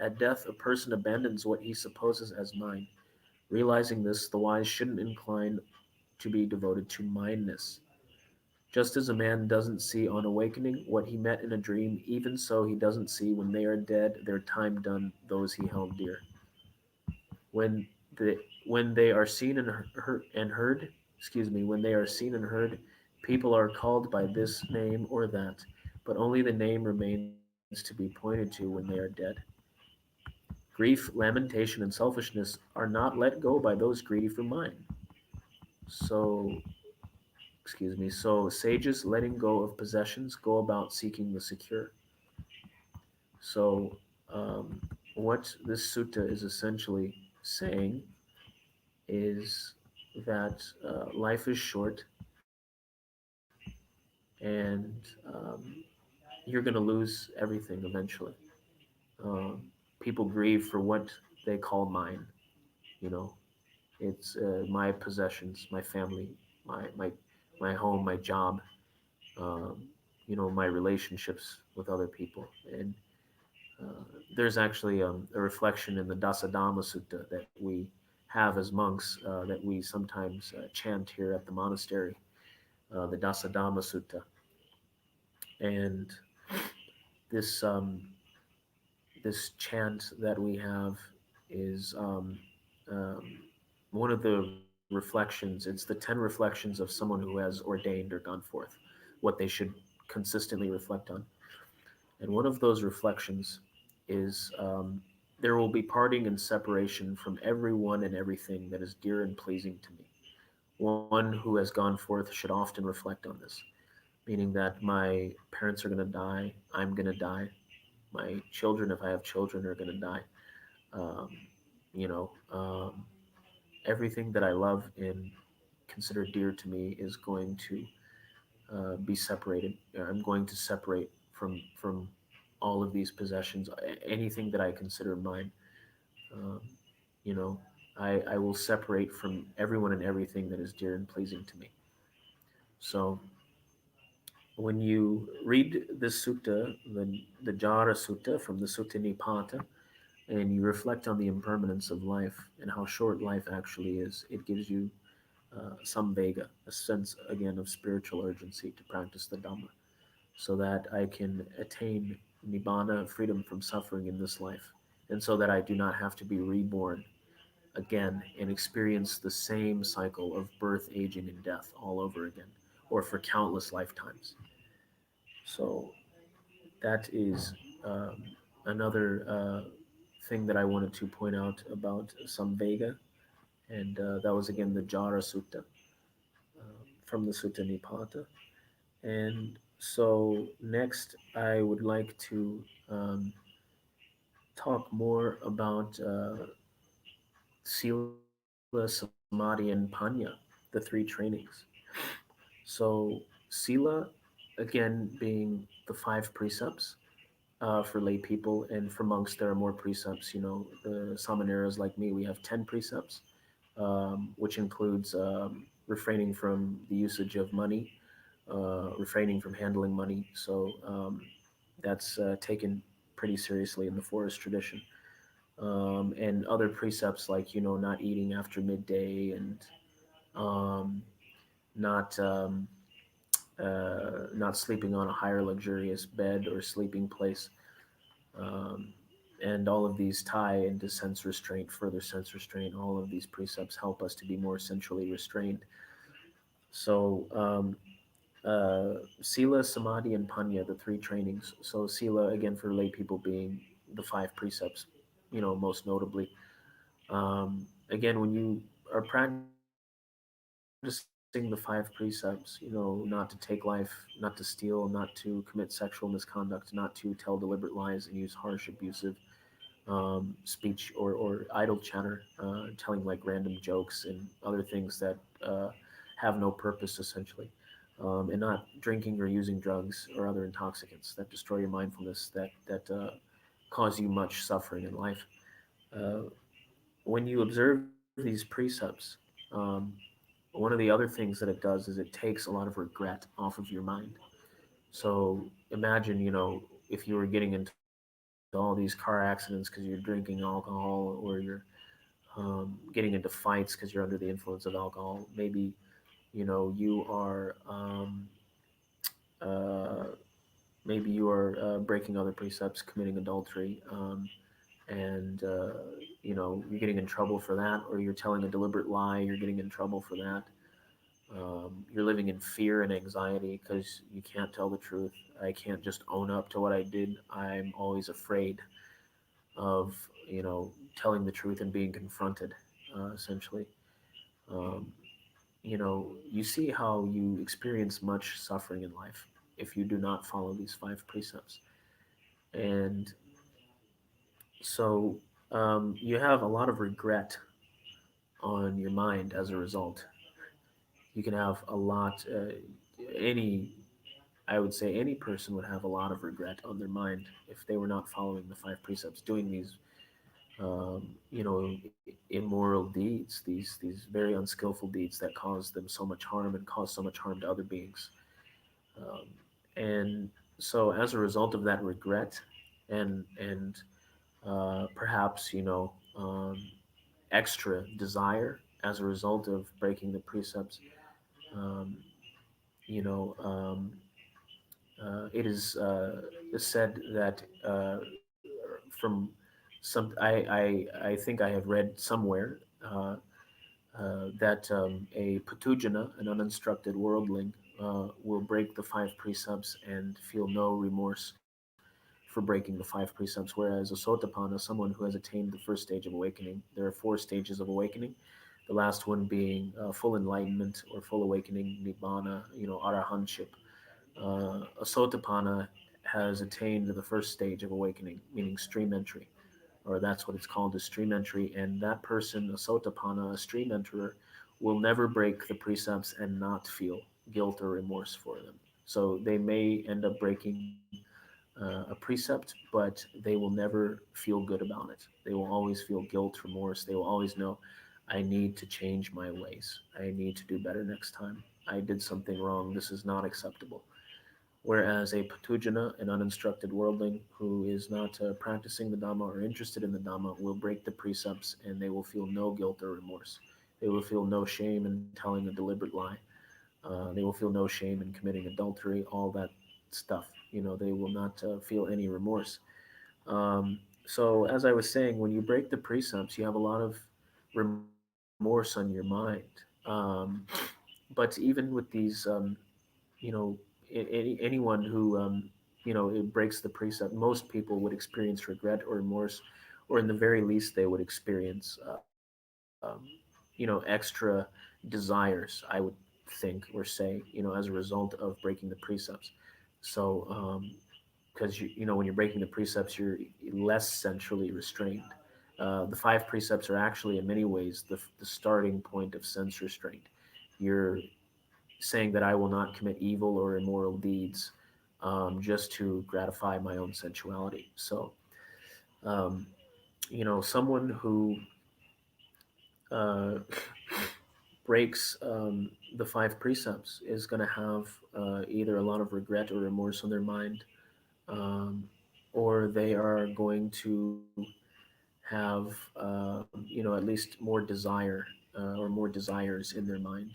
At death, a person abandons what he supposes as mine. Realizing this, the wise shouldn't incline to be devoted to mindness. Just as a man doesn't see on awakening what he met in a dream, even so he doesn't see when they are dead, their time done, those he held dear. When when they are seen and heard, when they are seen and heard, people are called by this name or that, but only the name remains to be pointed to when they are dead. Grief, lamentation, and selfishness are not let go by those greedy for mine. So Excuse me. So sages letting go of possessions go about seeking the secure. So what this sutta is essentially saying is that life is short, and you're going to lose everything eventually. Um, People grieve for what they call mine. You know, it's my possessions, my family, my my home, my job. Um, my relationships with other people, and there's actually a reflection in the Dasadhamma Sutta that we have as monks that we sometimes chant here at the monastery, the Dasadhamma Sutta. And this this chant that we have is one of the reflections. It's the 10 reflections of someone who has ordained or gone forth, what they should consistently reflect on. And one of those reflections is there will be parting and separation from everyone and everything that is dear and pleasing to me. One who has gone forth should often reflect on this, meaning that my parents are going to die, I'm going to die, my children, if I have children, are going to die. Um, you know, everything that I love and consider dear to me is going to be separated. I'm going to separate from all of these possessions, anything that I consider mine. Um, you know, I will separate from everyone and everything that is dear and pleasing to me. So when you read this sutta, the Jara Sutta from the Sutta Nipata, and you reflect on the impermanence of life and how short life actually is, it gives you some vega, a sense again of spiritual urgency to practice the Dhamma, so that I can attain nibbana, freedom from suffering in this life, and so that I do not have to be reborn again and experience the same cycle of birth, aging, and death all over again, or for countless lifetimes. So that is um, another thing that I wanted to point out about Samvega, and that was again the Jara Sutta from the Sutta Nipata. And so next, I would like to talk more about Sila, Samadhi, and Panya, the three trainings. So Sila, again, being the five precepts for lay people, and for monks, there are more precepts. The Samaneras like me, we have 10 precepts, which includes refraining from the usage of money, refraining from handling money. So that's taken pretty seriously in the forest tradition. And other precepts like not eating after midday, and um, not not sleeping on a higher luxurious bed or sleeping place. Um, and all of these tie into sense restraint, further sense restraint. All of these precepts help us to be more sensually restrained. So Sila, Samadhi, and Panya, the three trainings. So Sila, again, for lay people, being the five precepts, most notably. Again, when you are practicing the five precepts, not to take life, not to steal, not to commit sexual misconduct, not to tell deliberate lies and use harsh, abusive speech or idle chatter, telling like random jokes and other things that have no purpose essentially, and not drinking or using drugs or other intoxicants that destroy your mindfulness, that cause you much suffering in life. Uh, when you observe these precepts, um, one of the other things that it does is it takes a lot of regret off of your mind. So imagine, if you were getting into all these car accidents because you're drinking alcohol, or you're getting into fights because you're under the influence of alcohol. Maybe, you are uh, maybe you are breaking other precepts, committing adultery, and you're getting in trouble for that, or you're telling a deliberate lie, you're getting in trouble for that. You're living in fear and anxiety because you can't tell the truth. I can't just own up to what I did. I'm always afraid of telling the truth and being confronted, essentially. Um, you see how you experience much suffering in life if you do not follow these five precepts. And so you have a lot of regret on your mind as a result. You can have a lot, any, I would say any person would have a lot of regret on their mind if they were not following the five precepts, doing these, immoral deeds, these very unskillful deeds that cause them so much harm and cause so much harm to other beings. Um, and so, as a result of that regret, and perhaps extra desire as a result of breaking the precepts, um, you know, um, it is said that from some I think I have read somewhere that a patujana, an uninstructed worldling, will break the five precepts and feel no remorse for breaking the five precepts, whereas a sotapanna, someone who has attained the first stage of awakening, there are four stages of awakening. The last one being full enlightenment or full awakening, nibbana, arahantship. A sotapanna has attained the first stage of awakening, meaning stream entry, or that's what it's called, a stream entry. And that person, a sotapanna, a stream enterer, will never break the precepts and not feel guilt or remorse for them. So they may end up breaking a precept, but they will never feel good about it. They will always feel guilt, remorse. They will always know, I need to change my ways. I need to do better next time. I did something wrong. This is not acceptable. Whereas a patujana, an uninstructed worldling who is not practicing the Dhamma or interested in the Dhamma, will break the precepts and they will feel no guilt or remorse. They will feel no shame in telling a deliberate lie. They will feel no shame in committing adultery, all that stuff. They will not feel any remorse. So, as I was saying, when you break the precepts, you have a lot of remorse on your mind. But even with these, you know, anyone who it breaks the precept, most people would experience regret or remorse, or in the very least, they would experience extra desires. I would think or say, as a result of breaking the precepts. So, because when you're breaking the precepts, you're less centrally restrained. The five precepts are actually, in many ways, the starting point of sense restraint. You're saying that I will not commit evil or immoral deeds just to gratify my own sensuality. So, um, someone who uh, breaks the five precepts is going to have either a lot of regret or remorse on their mind, um, or they are going to have, at least more desire or more desires in their mind,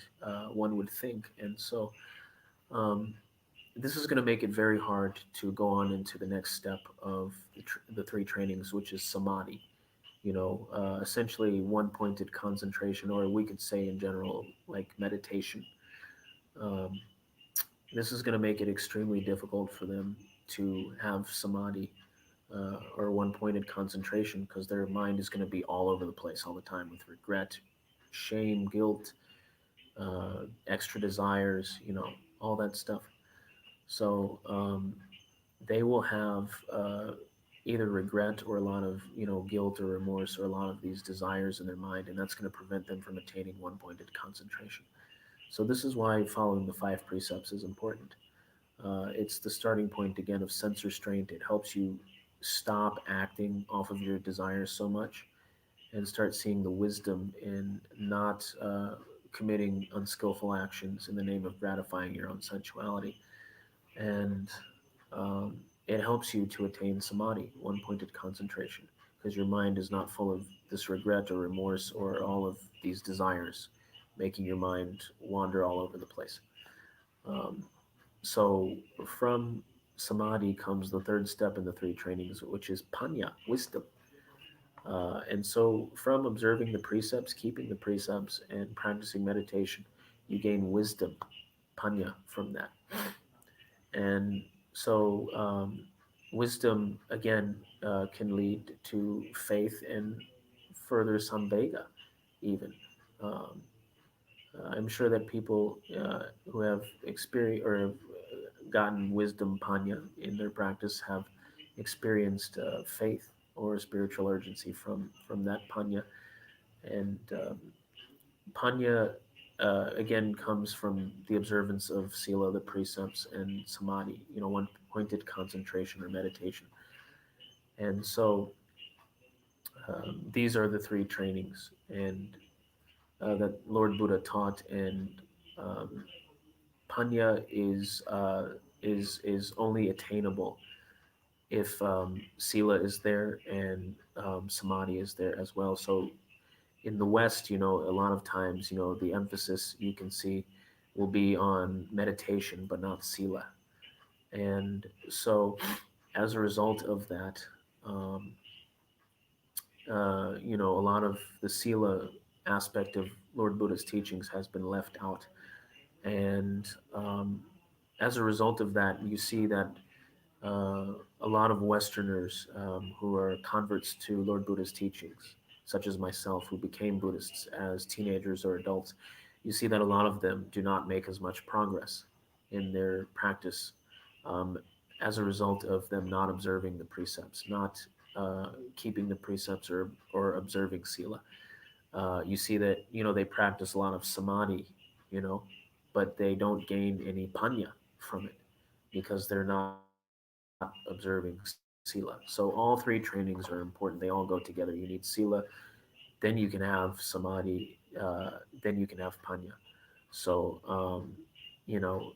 one would think. And so, um, this is going to make it very hard to go on into the next step of the three trainings, which is samadhi. Essentially one pointed concentration, or we could say in general, like meditation. Um, this is going to make it extremely difficult for them to have samadhi or one pointed concentration because their mind is going to be all over the place all the time with regret, shame, guilt, extra desires, all that stuff. So, they will have either regret or a lot of guilt or remorse or a lot of these desires in their mind, and that's going to prevent them from attaining one pointed concentration. So this is why following the five precepts is important. It's the starting point again of sense restraint. It helps you stop acting off of your desires so much and start seeing the wisdom in not committing unskillful actions in the name of gratifying your own sensuality. And it helps you to attain samadhi, one pointed concentration, because your mind is not full of this regret or remorse or all of these desires, making your mind wander all over the place. Um, so, from samadhi comes the third step in the three trainings, which is panya, wisdom. And so, from observing the precepts, keeping the precepts, and practicing meditation, you gain wisdom, panya, from that. And so, wisdom, again, can lead to faith and further samvega, even. Um, I'm sure that people who have experienced or have gotten wisdom panya in their practice have experienced faith or spiritual urgency from that panya. And panya again comes from the observance of sila, the precepts, and samadhi. One pointed concentration or meditation. And so these are the three trainings and that Lord Buddha taught, and um, panya is only attainable if sila is there and samadhi is there as well. So in the West, a lot of times, the emphasis you can see will be on meditation, but not sila. And so, as a result of that, um, a lot of the sila aspect of Lord Buddha's teachings has been left out. And as a result of that, you see that uh, a lot of Westerners who are converts to Lord Buddha's teachings, such as myself, who became Buddhists as teenagers or adults, you see that a lot of them do not make as much progress in their practice um, as a result of them not observing the precepts, not keeping the precepts or observing sila. You see that they practice a lot of samadhi, you know, but they don't gain any panya from it because they're not observing sila. So all three trainings are important. They all go together. You need sila, then you can have samadhi, then you can have panya. So you know,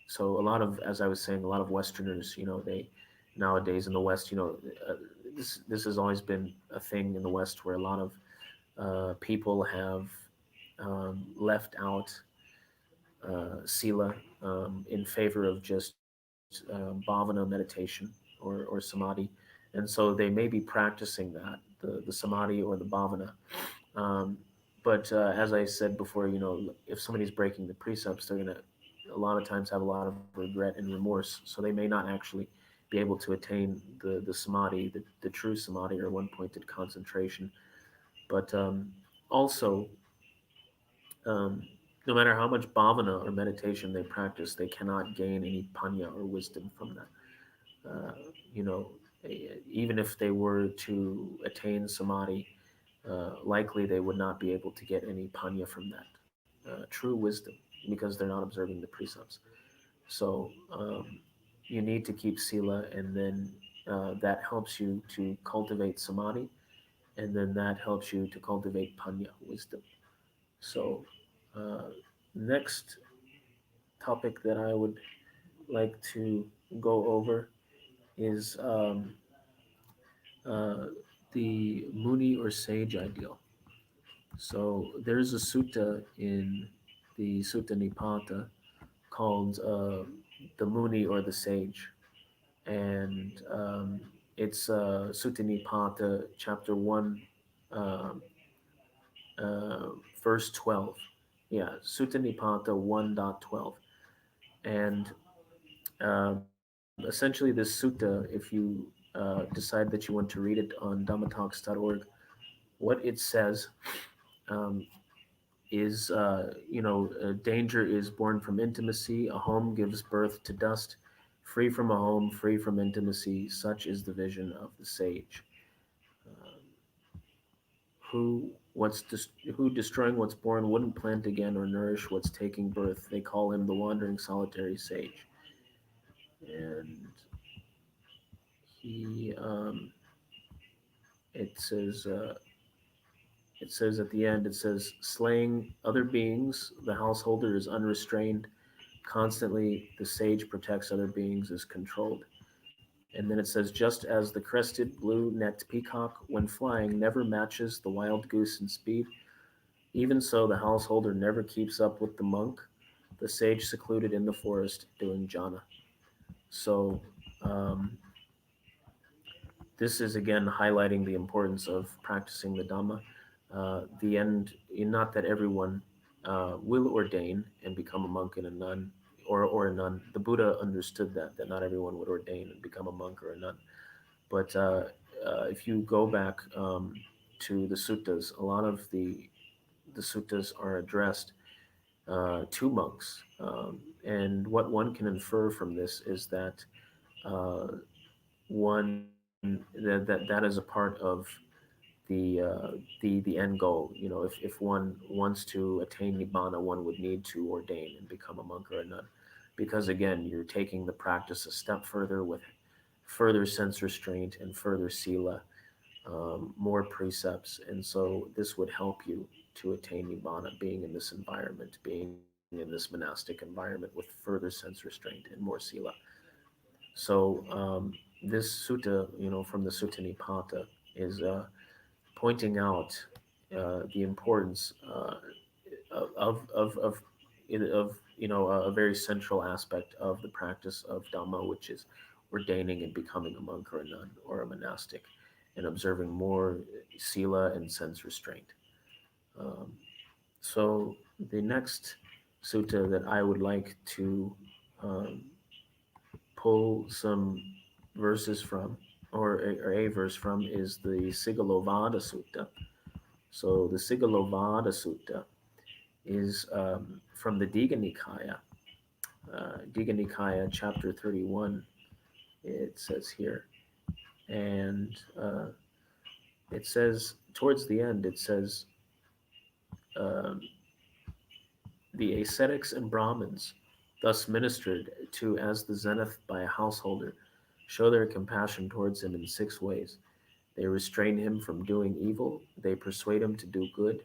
so a lot of, as I was saying, a lot of Westerners, they nowadays in the West, this has always been a thing in the West where a lot of people have left out sila in favor of just bhavana meditation or samadhi, and so they may be practicing that the samadhi or the bhavana. Um, but as I said before, if somebody's breaking the precepts, they're gonna a lot of times have a lot of regret and remorse, so they may not actually be able to attain the samadhi, the true samadhi or one pointed concentration. But also um, no matter how much bhavana or meditation they practice, they cannot gain any panya or wisdom from that. You know, even if they were to attain samadhi, likely they would not be able to get any panya from that true wisdom because they're not observing the precepts. So you need to keep sila, and then that helps you to cultivate samadhi, and then that helps you to cultivate panya, wisdom. So, uh, next topic that I would like to go over is uh, the Muni or sage ideal. So, there's a sutta in the Sutta Nipata called the Muni or the sage, and it's Sutta Nipata, chapter 1, um, uh, verse 12. Yeah, Sutta Nipata 1.12. And essentially, this sutta, if you decide that you want to read it on dhammatalks.org, what it says um, is, danger is born from intimacy, a home gives birth to dust, free from a home, free from intimacy, such is the vision of the sage. Um, who destroying what's born wouldn't plant again or nourish what's taking birth. They call him the wandering solitary sage. And he it says at the end, it says, slaying other beings, the householder is unrestrained. Constantly the sage protects other beings, is controlled. And then it says, just as the crested blue necked peacock when flying never matches the wild goose in speed, even so the householder never keeps up with the monk, the sage secluded in the forest doing jhana. So um, this is again highlighting the importance of practicing the Dhamma. The end, not that everyone will ordain and become a monk and a nun, or a nun. The Buddha understood that not everyone would ordain and become a monk or a nun. But if you go back to the suttas, a lot of the suttas are addressed to monks. And what one can infer from this is that uh, that is a part of the end goal. You know, if one wants to attain nibbana, one would need to ordain and become a monk or a nun, because again, you're taking the practice a step further with further sense restraint and further sila, more precepts, and so this would help you to attain nibbana, being in this environment, being in this monastic environment with further sense restraint and more sila. So this sutta, from the Sutta Nipata, is pointing out the importance of a very central aspect of the practice of Dhamma, which is ordaining and becoming a monk or a nun or a monastic, and observing more sila and sense restraint. Um, so the next sutta that I would like to um, pull some verses from, or a verse from, is the Sigalovada Sutta. So the Sigalovada Sutta is from the Digha Nikaya, chapter 31, it says here. And it says, towards the end, it says, um, the ascetics and Brahmins, thus ministered to as the zenith by a householder, show their compassion towards him in six ways. They restrain him from doing evil, they persuade him to do good,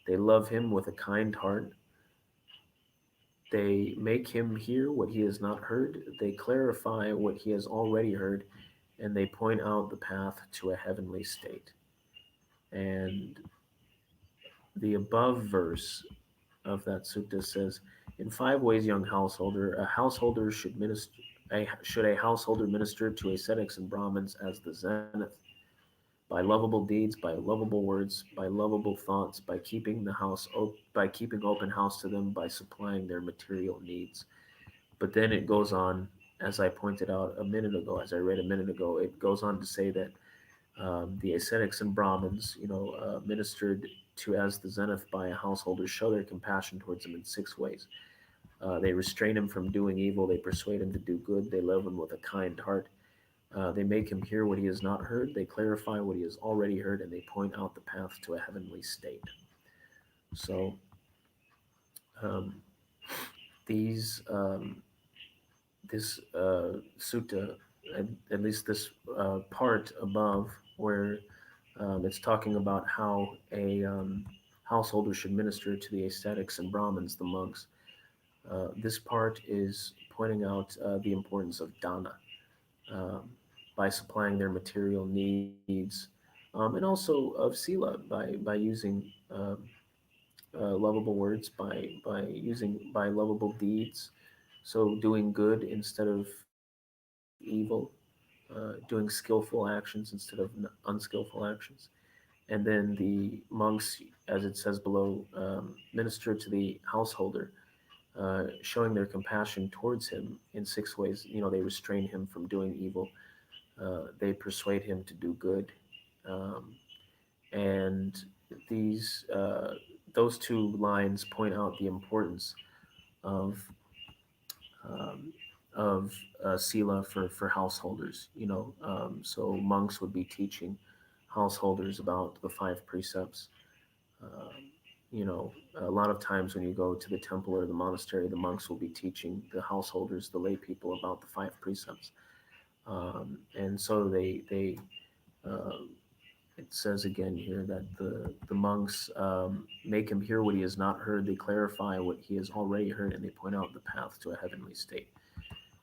they love him with a kind heart, they make him hear what he has not heard, they clarify what he has already heard, and they point out the path to a heavenly state. And the above verse of that sutta says, in five ways, young householder, a householder minister to ascetics and Brahmins as the zenith, by lovable deeds, by lovable words, by lovable thoughts, by keeping open house to them, by supplying their material needs. But then it goes on, as I pointed out a minute ago, as I read a minute ago, it goes on to say that the ascetics and Brahmins, ministered to as the zenith by a householder, show their compassion towards him in six ways. They restrain him from doing evil, they persuade him to do good, they love him with a kind heart, they make him hear what he has not heard, they clarify what he has already heard, and they point out the path to a heavenly state. So um, these this sutta, at least this part above, where it's talking about how a householder should minister to the ascetics and Brahmins, the monks. This part is pointing out the importance of dana, um, by supplying their material needs, and also of sila by using lovable words, by lovable deeds. So doing good instead of evil, doing skillful actions instead of unskillful actions. And then the monks, as it says below, minister to the householder, showing their compassion towards him in six ways. They restrain him from doing evil, they persuade him to do good, um, and these those two lines point out the importance of um, sila for householders. So monks would be teaching householders about the five precepts. Um, a lot of times when you go to the temple or the monastery, the monks will be teaching the householders, the lay people, about the five precepts. And so they um, it says again here that the monks make him hear what he has not heard, they clarify what he has already heard, and they point out the path to a heavenly state.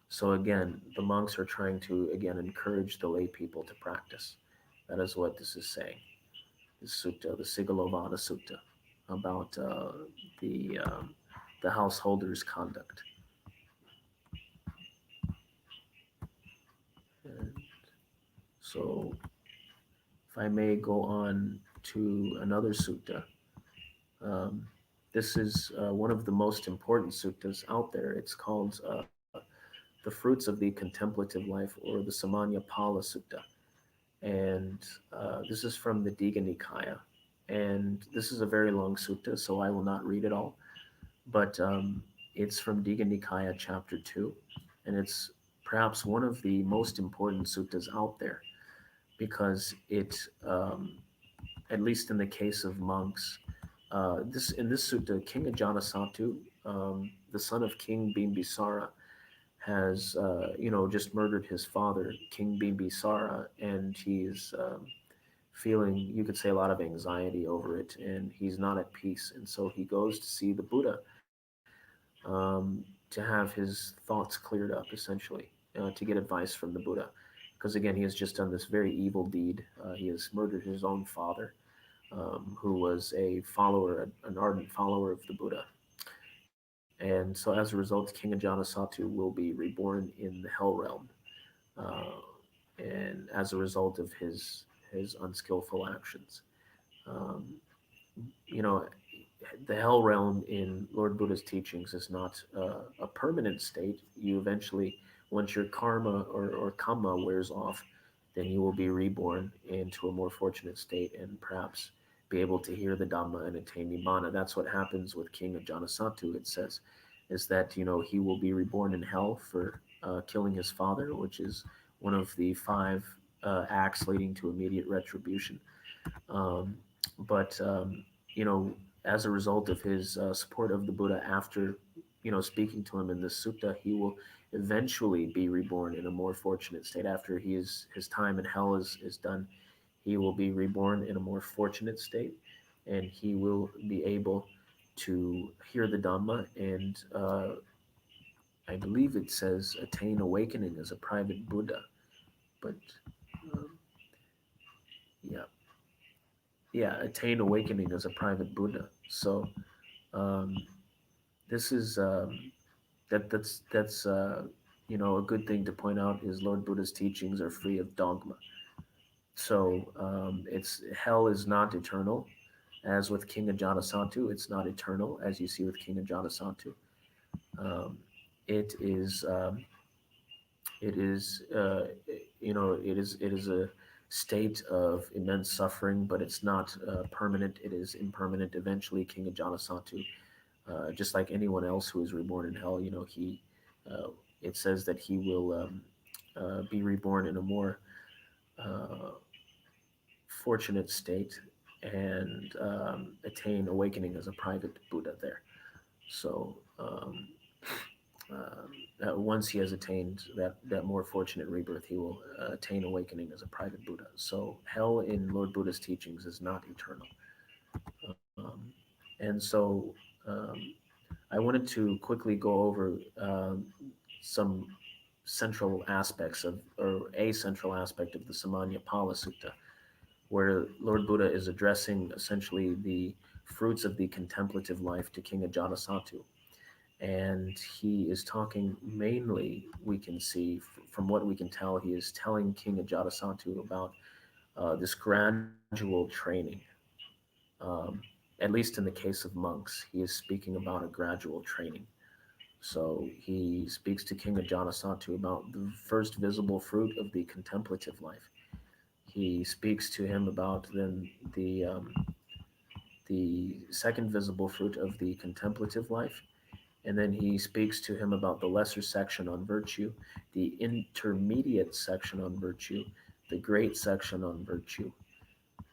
So again, the monks are trying to again encourage the lay people to practice. That is what this is saying. The sutta, the Sigalovada Sutta, about the householder's conduct. And so, if I may go on to another sutta, um, this is one of the most important suttas out there. It's called The Fruits of the Contemplative Life, or the Samanya Pala Sutta. And this is from the Digha Nikaya. And this is a very long sutta, so I will not read it all. But it's from Digha Nikaya, chapter 2. And it's perhaps one of the most important suttas out there because it, at least in the case of monks, this in this sutta, King Ajatasattu, the son of King Bimbisara, has just murdered his father, King Bimbisara, and he's feeling, you could say, a lot of anxiety over it, and he's not at peace. And so he goes to see the Buddha to have his thoughts cleared up, essentially, to get advice from the Buddha. Because again, he has just done this very evil deed. He has murdered his own father, who was a follower, an ardent follower of the Buddha. And so, as a result, King Ajatasattu will be reborn in the hell realm, uh, and as a result of his unskillful actions. Um, you know, the hell realm in Lord Buddha's teachings is not a permanent state. You eventually, once your karma or kamma wears off, then you will be reborn into a more fortunate state and perhaps be able to hear the Dhamma and attain Nibbana. That's what happens with King of Janasattu, it says, is that, he will be reborn in hell for killing his father, which is one of the five acts leading to immediate retribution. Um, but you know, as a result of his support of the Buddha, after speaking to him in the sutta, he will eventually be reborn in a more fortunate state. After his time in hell is done, he will be reborn in a more fortunate state, and he will be able to hear the Dhamma and I believe it says attain awakening as a private Buddha. But um, yeah, yeah, attain awakening as a private Buddha. So um, this is that's a good thing to point out is Lord Buddha's teachings are free of dogma. So it's hell is not eternal, as with King Ajatasattu. It's not eternal, as you see with King Ajatasattu. Um, it is um, it is it is a state of immense suffering, but it's not permanent. It is impermanent. Eventually, King Ajatasattu, just like anyone else who is reborn in hell, he uh, it says that he will be reborn in a more uh, fortunate state and attain awakening as a private Buddha there. So once he has attained that more fortunate rebirth, he will attain awakening as a private Buddha. So hell in Lord Buddha's teachings is not eternal. Um, and so I wanted to quickly go over some central aspects of, or a central aspect of the Samanya Pala Sutta, where Lord Buddha is addressing essentially the fruits of the contemplative life to King Ajatasattu. And he is talking mainly, we can see from what we can tell, he is telling King Ajatasattu about this gradual training. Um, at least in the case of monks, he is speaking about a gradual training. So he speaks to King Ajatasattu about the first visible fruit of the contemplative life. He speaks to him about then the second visible fruit of the contemplative life, and then he speaks to him about the lesser section on virtue, the intermediate section on virtue, the great section on virtue.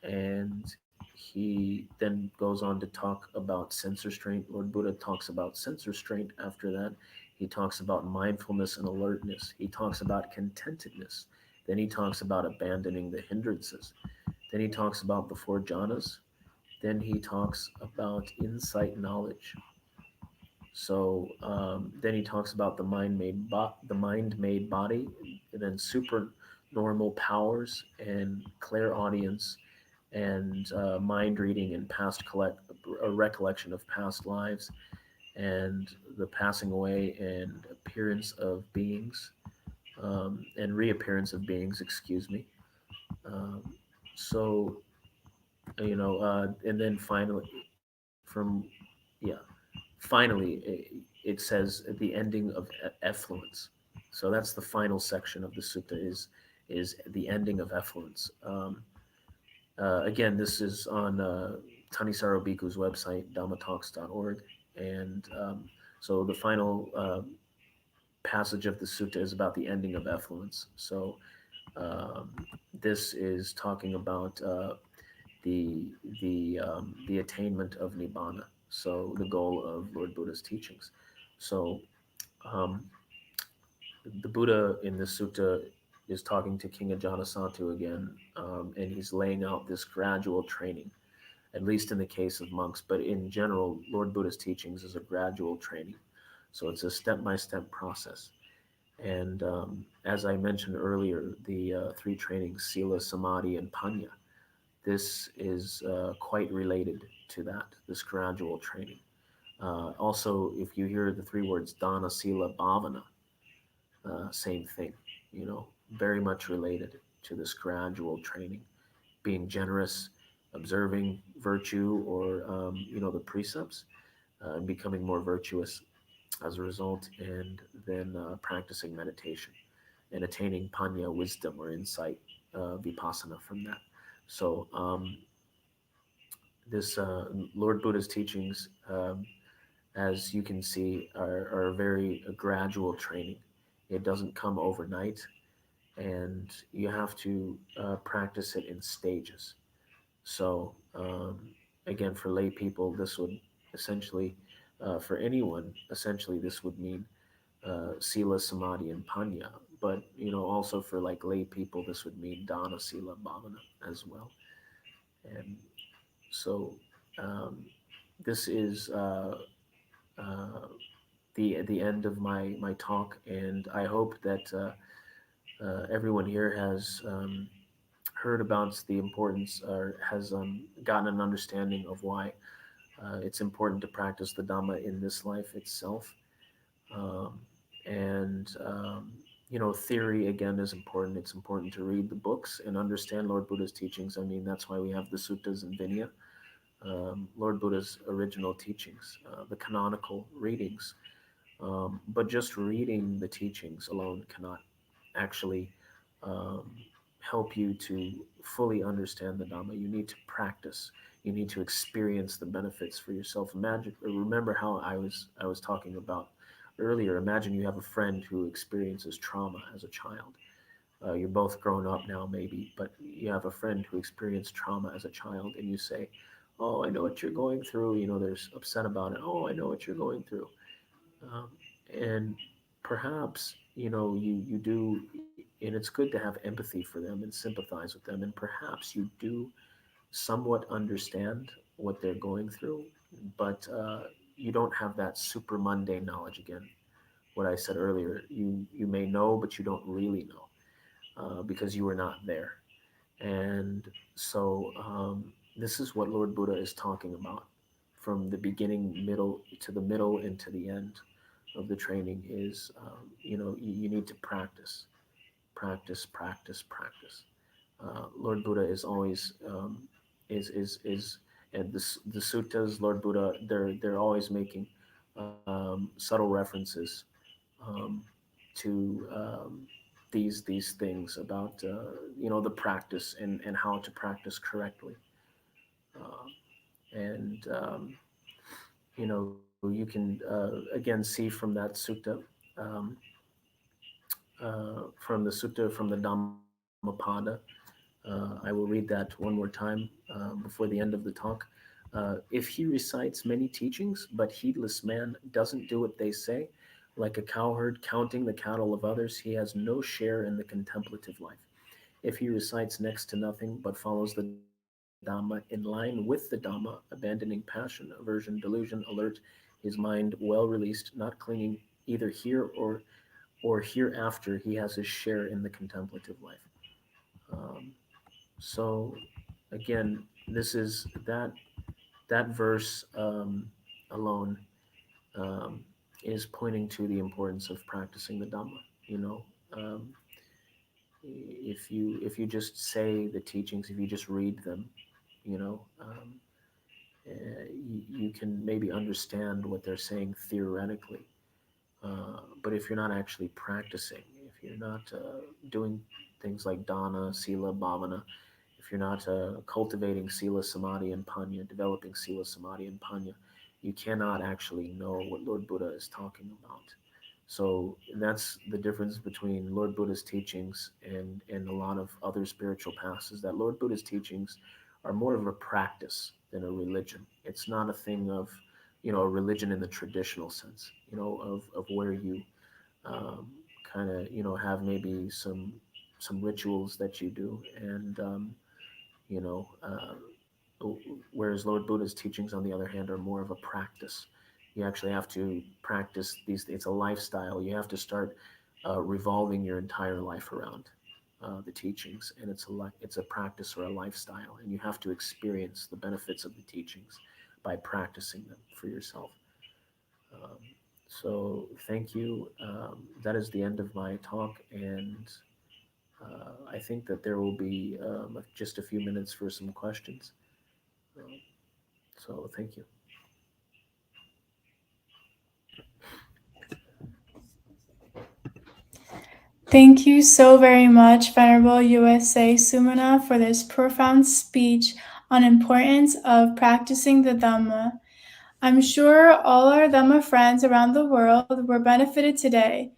And he then goes on to talk about sense restraint. Lord Buddha talks about sense restraint after that. He talks about mindfulness and alertness. He talks about contentedness. Then he talks about abandoning the hindrances. Then he talks about the four jhanas. Then he talks about insight knowledge. So then he talks about the mind made body, and then super normal powers and clairaudience and mind reading and past collect a recollection of past lives and the passing away and appearance of beings and reappearance of beings. Excuse me. Um, so and then finally from yeah finally it says at the ending of effluence. So that's the final section of the sutta is the ending of effluence. Again, this is on Tanisaro's Bhikku's website, dhammatalks.org. And so the final passage of the sutta is about the ending of effluence. So um, this is talking about the the attainment of nibbana. So the goal of Lord Buddha's teachings. So um, the Buddha in this sutta is talking to King Ajatasattu again, and he's laying out this gradual training, at least in the case of monks, but in general, Lord Buddha's teachings is a gradual training. So it's a step by step process. And as I mentioned earlier, the three trainings, Sila, Samadhi, and Panya, this is quite related to that, this gradual training. Also, if you hear the three words Dana, Sila, Bhavana, same thing, very much related to this gradual training, being generous, observing virtue or, the precepts, and becoming more virtuous as a result, and then practicing meditation and attaining panya, wisdom or insight, vipassana from that. So, this Lord Buddha's teachings, as you can see, are very a gradual training. It doesn't come overnight, and you have to practice it in stages. So, again, for lay people, this would essentially, for anyone, essentially, this would mean sila, samadhi, and panya. But also for like lay people, this would mean dana, sila, bhavana as well. And so, um, this is uh, the end of my talk, and I hope that everyone here has heard about the importance, or has gotten an understanding of why it's important to practice the Dhamma in this life itself. Um, and theory again is important. It's important to read the books and understand Lord Buddha's teachings. I mean, that's why we have the suttas and Vinaya, Lord Buddha's original teachings, the canonical readings. But just reading the teachings alone cannot actually um, help you to fully understand the Dhamma. You need to practice. You need to experience the benefits for yourself. Imagine, remember how I was talking about earlier. Imagine you have a friend who experiences trauma as a child. You're both grown up now, maybe, but you have a friend who experienced trauma as a child, and you say, "Oh, I know what you're going through." They're upset about it. "Oh, I know what you're going through." um, and perhaps you do, and it's good to have empathy for them and sympathize with them, and perhaps you do somewhat understand what they're going through, but you don't have that super mundane knowledge. Again, what I said earlier, you may know, but you don't really know, because you were not there. And so, this is what Lord Buddha is talking about from the beginning, middle, and to the end of the training is, you need to practice, practice, practice, practice. Lord Buddha is always, is and the suttas, Lord Buddha, they're always making subtle references um, to these things about the practice, and how to practice correctly. Uh, and you can again see from that sutta, um, from the sutta from the Dhammapada. I will read that one more time before the end of the talk. If he recites many teachings, but heedless man doesn't do what they say, like a cowherd counting the cattle of others, he has no share in the contemplative life. If he recites next to nothing, but follows the Dhamma in line with the Dhamma, abandoning passion, aversion, delusion, alert, his mind well released, not clinging either here or hereafter, he has his share in the contemplative life. Um, so again, this is that verse alone um, is pointing to the importance of practicing the Dhamma. You know, um, if you just say the teachings, if you just read them, you know, you can maybe understand what they're saying theoretically. But if you're not actually practicing, if you're not doing things like dana, sila, bhavana, if you're not cultivating Sila, Samadhi, and Panya, developing Sila, Samadhi, and Panya, you cannot actually know what Lord Buddha is talking about. So that's the difference between Lord Buddha's teachings and a lot of other spiritual paths, is that Lord Buddha's teachings are more of a practice than a religion. It's not a thing of, a religion in the traditional sense, of where you um, kind of, have maybe some rituals that you do, and you know, whereas Lord Buddha's teachings, on the other hand, are more of a practice. You actually have to practice these. It's a lifestyle. You have to start revolving your entire life around the teachings, and it's a practice or a lifestyle, and you have to experience the benefits of the teachings by practicing them for yourself. Um, so thank you. That is the end of my talk, and I think that there will be just a few minutes for some questions. Um, so thank you. Thank you so very much, Venerable USA Sumana, for this profound speech on importance of practicing the Dhamma. I'm sure all our Dhamma friends around the world were benefited today.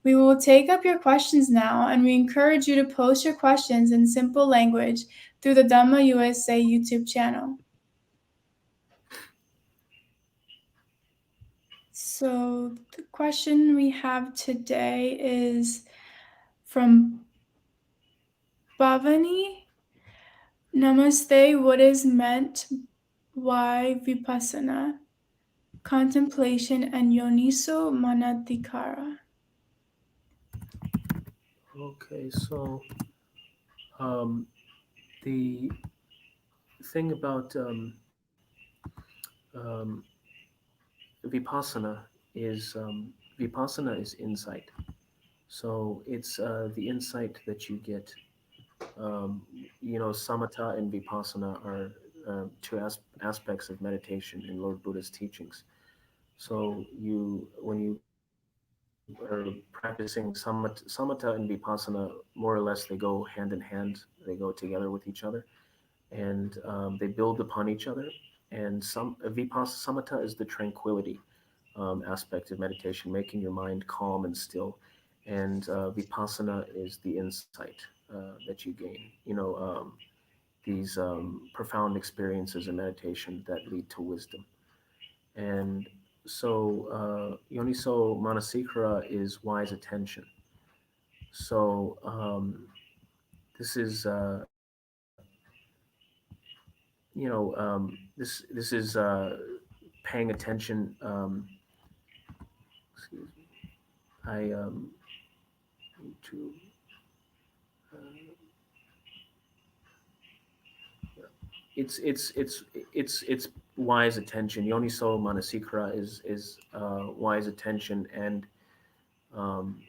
We will take up your questions now, and we encourage you to post your questions in simple language through the Dhamma USA YouTube channel. So, the question we have today is from Bhavani. Namaste, what is meant by vipassana, contemplation, and yoniso manadikara? Okay, so um, the thing about um, vipassana is insight. So it's the insight that you get. Um, samatha and vipassana are two aspects of meditation in Lord Buddha's teachings. So when you are practicing samatha and vipassana, more or less they go hand in hand. They go together with each other, and they build upon each other. And samatha is the tranquility aspect of meditation, making your mind calm and still. And vipassana is the insight that you gain. These profound experiences in meditation that lead to wisdom. And so yoniso manasikara is wise attention. So this is this is paying attention. Excuse me. I need to. It's wise attention. Yoniso manasikara is wise attention, and um,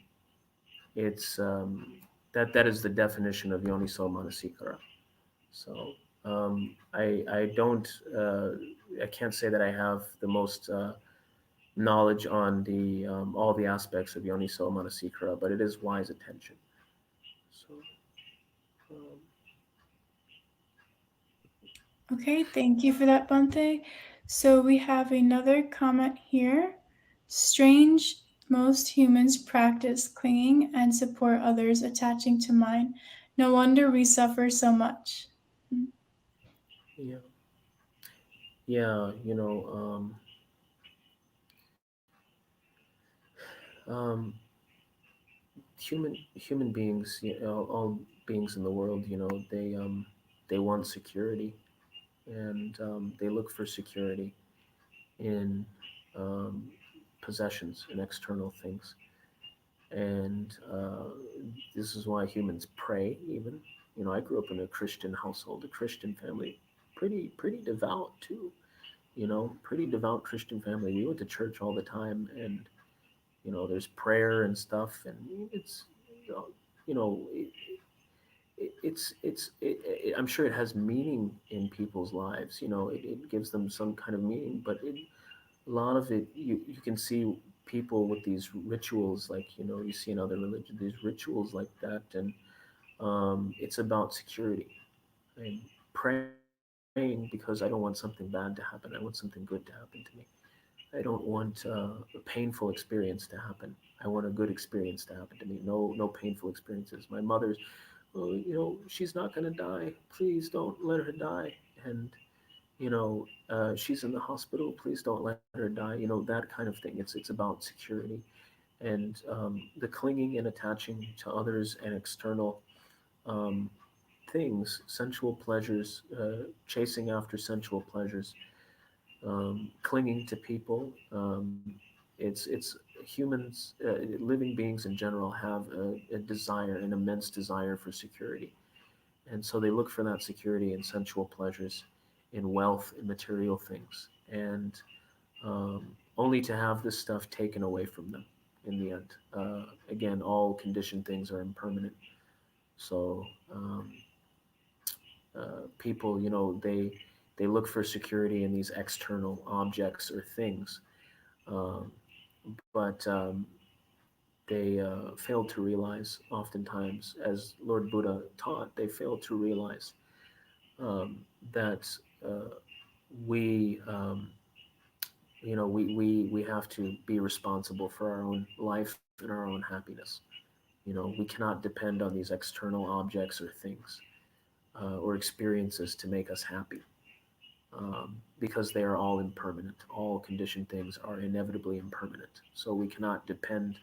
it's that is the definition of yoniso manasikara. So I don't I can't say that I have the most knowledge on the all the aspects of yoniso manasikara, but it is wise attention. So um, Okay, thank you for that, Bante. So we have another comment here. Strange, most humans practice clinging and support others attaching to mind. No wonder we suffer so much. yeah, yeah, um, human beings, all beings in the world, they want security, and they look for security in um, possessions and external things. And this is why humans pray. Even, I grew up in a Christian household, a Christian family, pretty devout too. Pretty devout Christian family. We went to church all the time, and there's prayer and stuff, and it's you know, you know it, I'm sure it has meaning in people's lives. It gives them some kind of meaning, but a lot of it, you can see people with these rituals, like you see in other religions, these rituals like that, and it's about security. I'm praying because I don't want something bad to happen. I want something good to happen to me. I don't want a painful experience to happen. I want a good experience to happen to me. No painful experiences. My mother's, oh, she's not gonna die. Please don't let her die. And she's in the hospital. Please don't let her die. That kind of thing. It's about security and the clinging and attaching to others and external um, things, sensual pleasures, chasing after sensual pleasures, clinging to people. It's humans, living beings in general, have a desire, an immense desire for security, and so they look for that security in sensual pleasures, in wealth, in material things, and only to have this stuff taken away from them in the end. Again, all conditioned things are impermanent. So people, they look for security in these external objects or things, um, but they fail to realize, oftentimes, as Lord Buddha taught, they fail to realize um, that uh, we, we have to be responsible for our own life and our own happiness. We cannot depend on these external objects or things or experiences to make us happy. Because they are all impermanent. All conditioned things are inevitably impermanent. So we cannot depend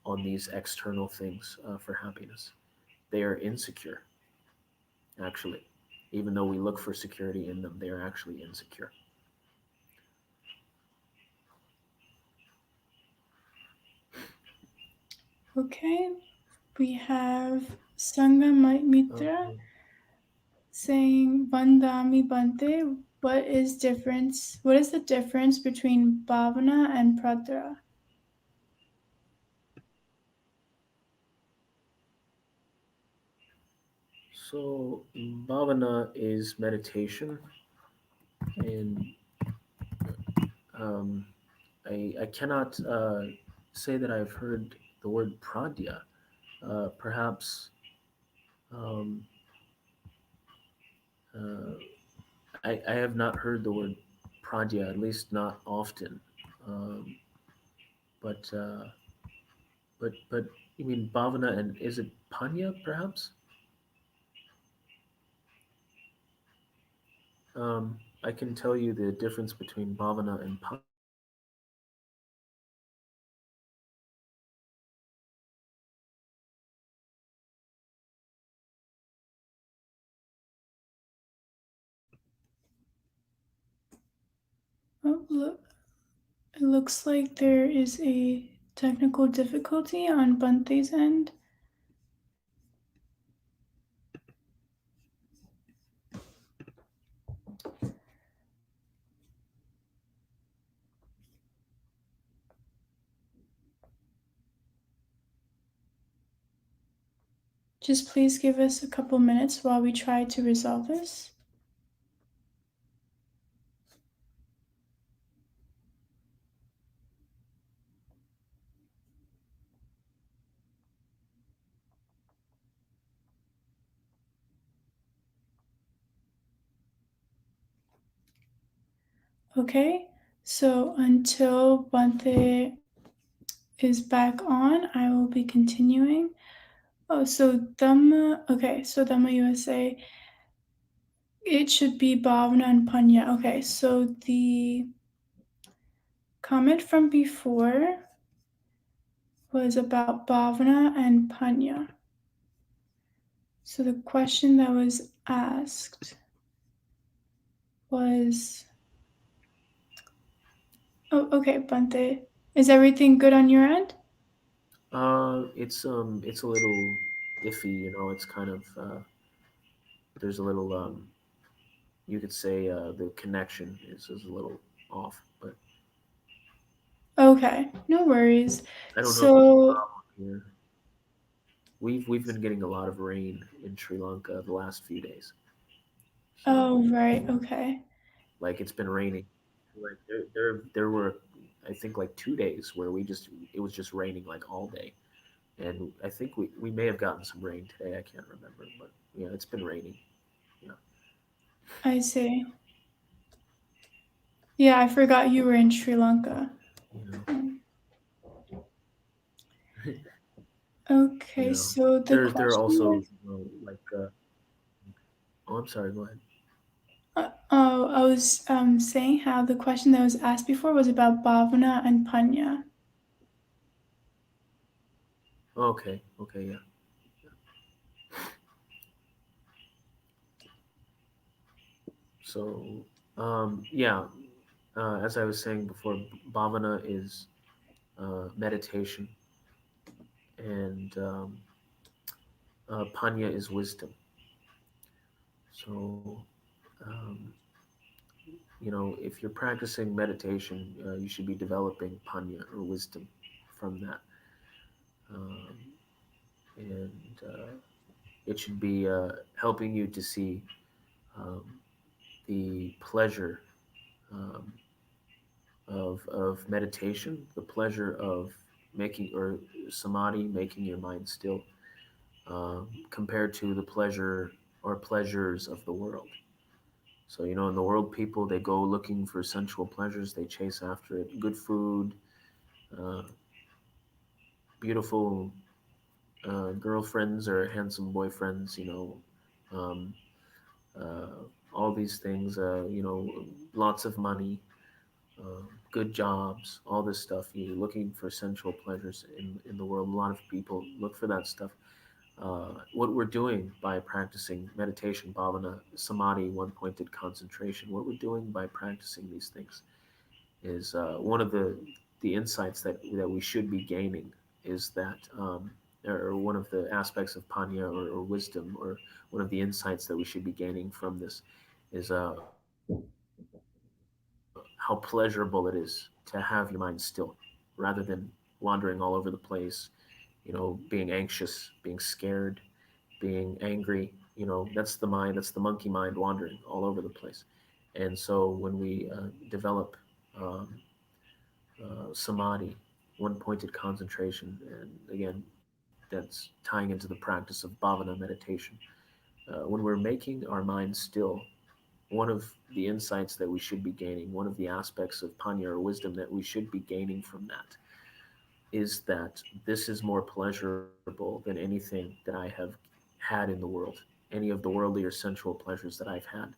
on these external things for happiness. They are insecure, actually. Even though we look for security in them, they are actually insecure. Okay, we have Sangha Mitra Okay. saying Bandami Bante. What is the difference between Bhavana and Pradhara? So, bhavana is meditation, and um, I cannot say that I've heard the word pradya. Perhaps um, uh, I have not heard the word pradya, at least not often. Um, but but you mean bhavana, and is it panya perhaps? I can tell you the difference between bhavana and panya. Bhavana is meditation, Oh, look, it looks like there is a technical difficulty on Bante's end. Just please give us a couple minutes while we try to resolve this. Okay, so until Bante is back on, I will be continuing. Oh, so Dhamma, okay, so Dhamma USA, it should be Bhavna and Panya. Okay, so the comment from before was about Bhavana and Panya. So the question that was asked was, oh, okay, Bante, is everything good on your end? It's a little iffy, It's kind of there's a little you could say the connection is a little off, but Okay, no worries. I don't know if it's a So, problem here. We've been getting a lot of rain in Sri Lanka the last few days, so oh, right, okay. like it's been raining. Like there were, I think, like 2 days where it was just raining like all day, and I think we may have gotten some rain today. I can't remember, but yeah, it's been raining. Yeah. I see. Yeah, I forgot you were in Sri Lanka. You know, Um, Okay, so the there are question also was, like oh, I'm sorry. Go ahead. oh, I was saying how the question that was asked before was about Bhavana and Panya. Okay, okay, yeah. So yeah, as I was saying before, bhavana is meditation, and panya is wisdom. So um, if you're practicing meditation, you should be developing panya or wisdom from that, um, and it should be helping you to see um, the pleasure um, of meditation, the pleasure of making or samadhi, making your mind still, compared to the pleasure or pleasures of the world. So, in the world, people, they go looking for sensual pleasures, they chase after it, good food, uh, beautiful girlfriends or handsome boyfriends, um, all these things, lots of money, good jobs, all this stuff. You're looking for sensual pleasures in the world. A lot of people look for that stuff. What we're doing by practicing meditation, bhavana, samadhi, one pointed concentration, what we're doing by practicing these things is one of the insights that we should be gaining is that, or one of the aspects of panya or wisdom, or one of the insights that we should be gaining from this is how pleasurable it is to have your mind still rather than wandering all over the place, being anxious, being scared, being angry. That's the mind, that's the monkey mind wandering all over the place. And so when we develop um, samadhi, one pointed concentration, and again, that's tying into the practice of bhavana meditation. When we're making our mind still, one of the insights that we should be gaining, one of the aspects of panya or wisdom that we should be gaining from that, is that this is more pleasurable than anything that I have had in the world, any of the worldly or sensual pleasures that I've had.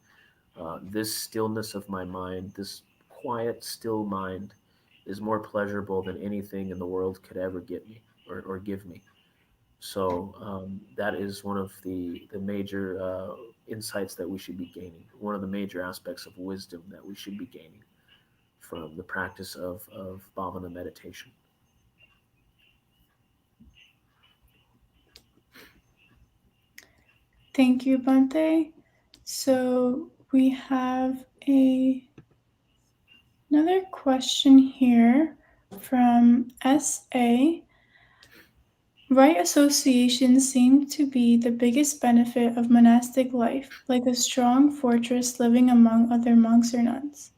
This stillness of my mind, this quiet, still mind, is more pleasurable than anything in the world could ever get me or give me. So that is one of the major insights that we should be gaining. One of the major aspects of wisdom that we should be gaining from the practice of bhavana meditation. Thank you, Bante. So we have another question here from SA. Right associations seem to be the biggest benefit of monastic life, like a strong fortress living among other monks or nuns.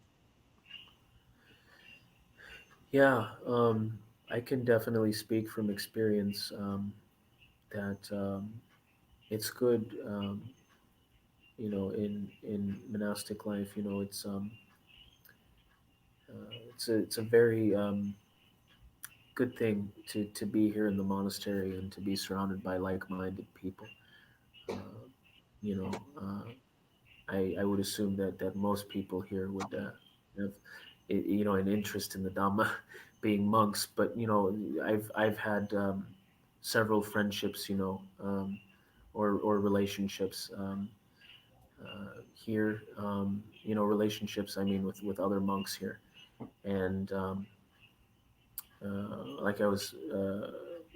Yeah, I can definitely speak from experience that it's good. In monastic life, it's a very good thing to be here in the monastery and to be surrounded by like-minded people. Uh, you know, I would assume that most people here would have an interest in the Dhamma, being monks. But I've had several friendships, or relationships here. Relationships, I mean, with other monks here, and like I was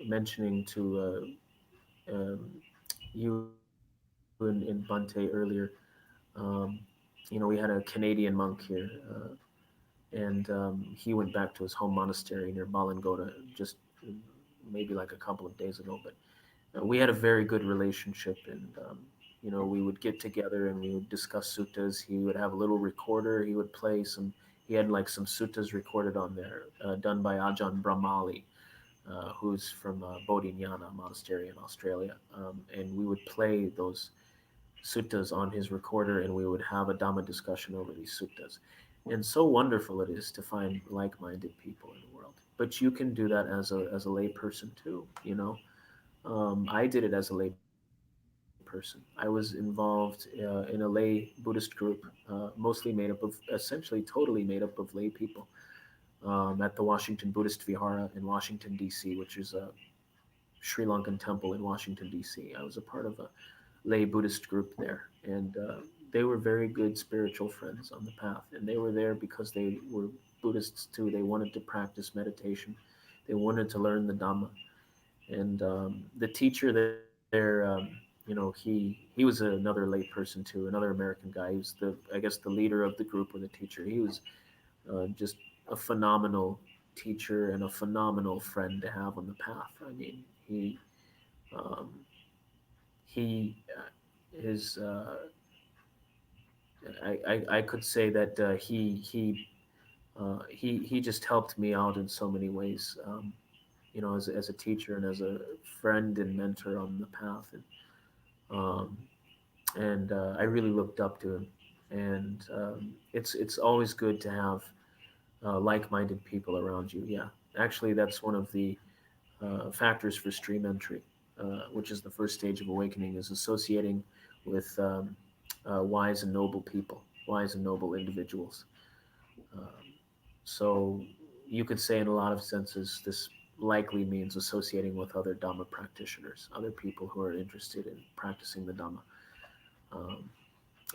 mentioning to you and Bante earlier, um, we had a Canadian monk here, and he went back to his home monastery near Balangoda just maybe like a couple of days ago. But we had a very good relationship, and we would get together and we would discuss suttas. He would have a little recorder. He would play some. He had like some suttas recorded on there, done by Ajahn Brahmali, who's from Bodhinyana Monastery in Australia, and we would play those suttas on his recorder, and we would have a Dhamma discussion over these suttas. And so wonderful it is to find like-minded people in the world. But you can do that as a lay person too. I did it as a lay person. I was involved in a lay Buddhist group, mostly made up of, essentially totally made up of lay people, at the Washington Buddhist Vihara in Washington, D.C., which is a Sri Lankan temple in Washington, D.C. I was a part of a lay Buddhist group there, and they were very good spiritual friends on the path, and they were there because they were Buddhists too. They wanted to practice meditation, they wanted to learn the Dhamma, and the teacher there, he was another lay person too, another American guy. He was the I guess the leader of the group or the teacher. He was just a phenomenal teacher and a phenomenal friend to have on the path. I mean, um, he is I could say that he just helped me out in so many ways. As a teacher and as a friend and mentor on the path, um, and I really looked up to him. And it's always good to have like-minded people around you. Yeah, actually, that's one of the factors for stream entry, which is the first stage of awakening, is associating with wise and noble people, wise and noble individuals. Um, so you could say, in a lot of senses, this likely means associating with other Dhamma practitioners, other people who are interested in practicing the Dhamma, um,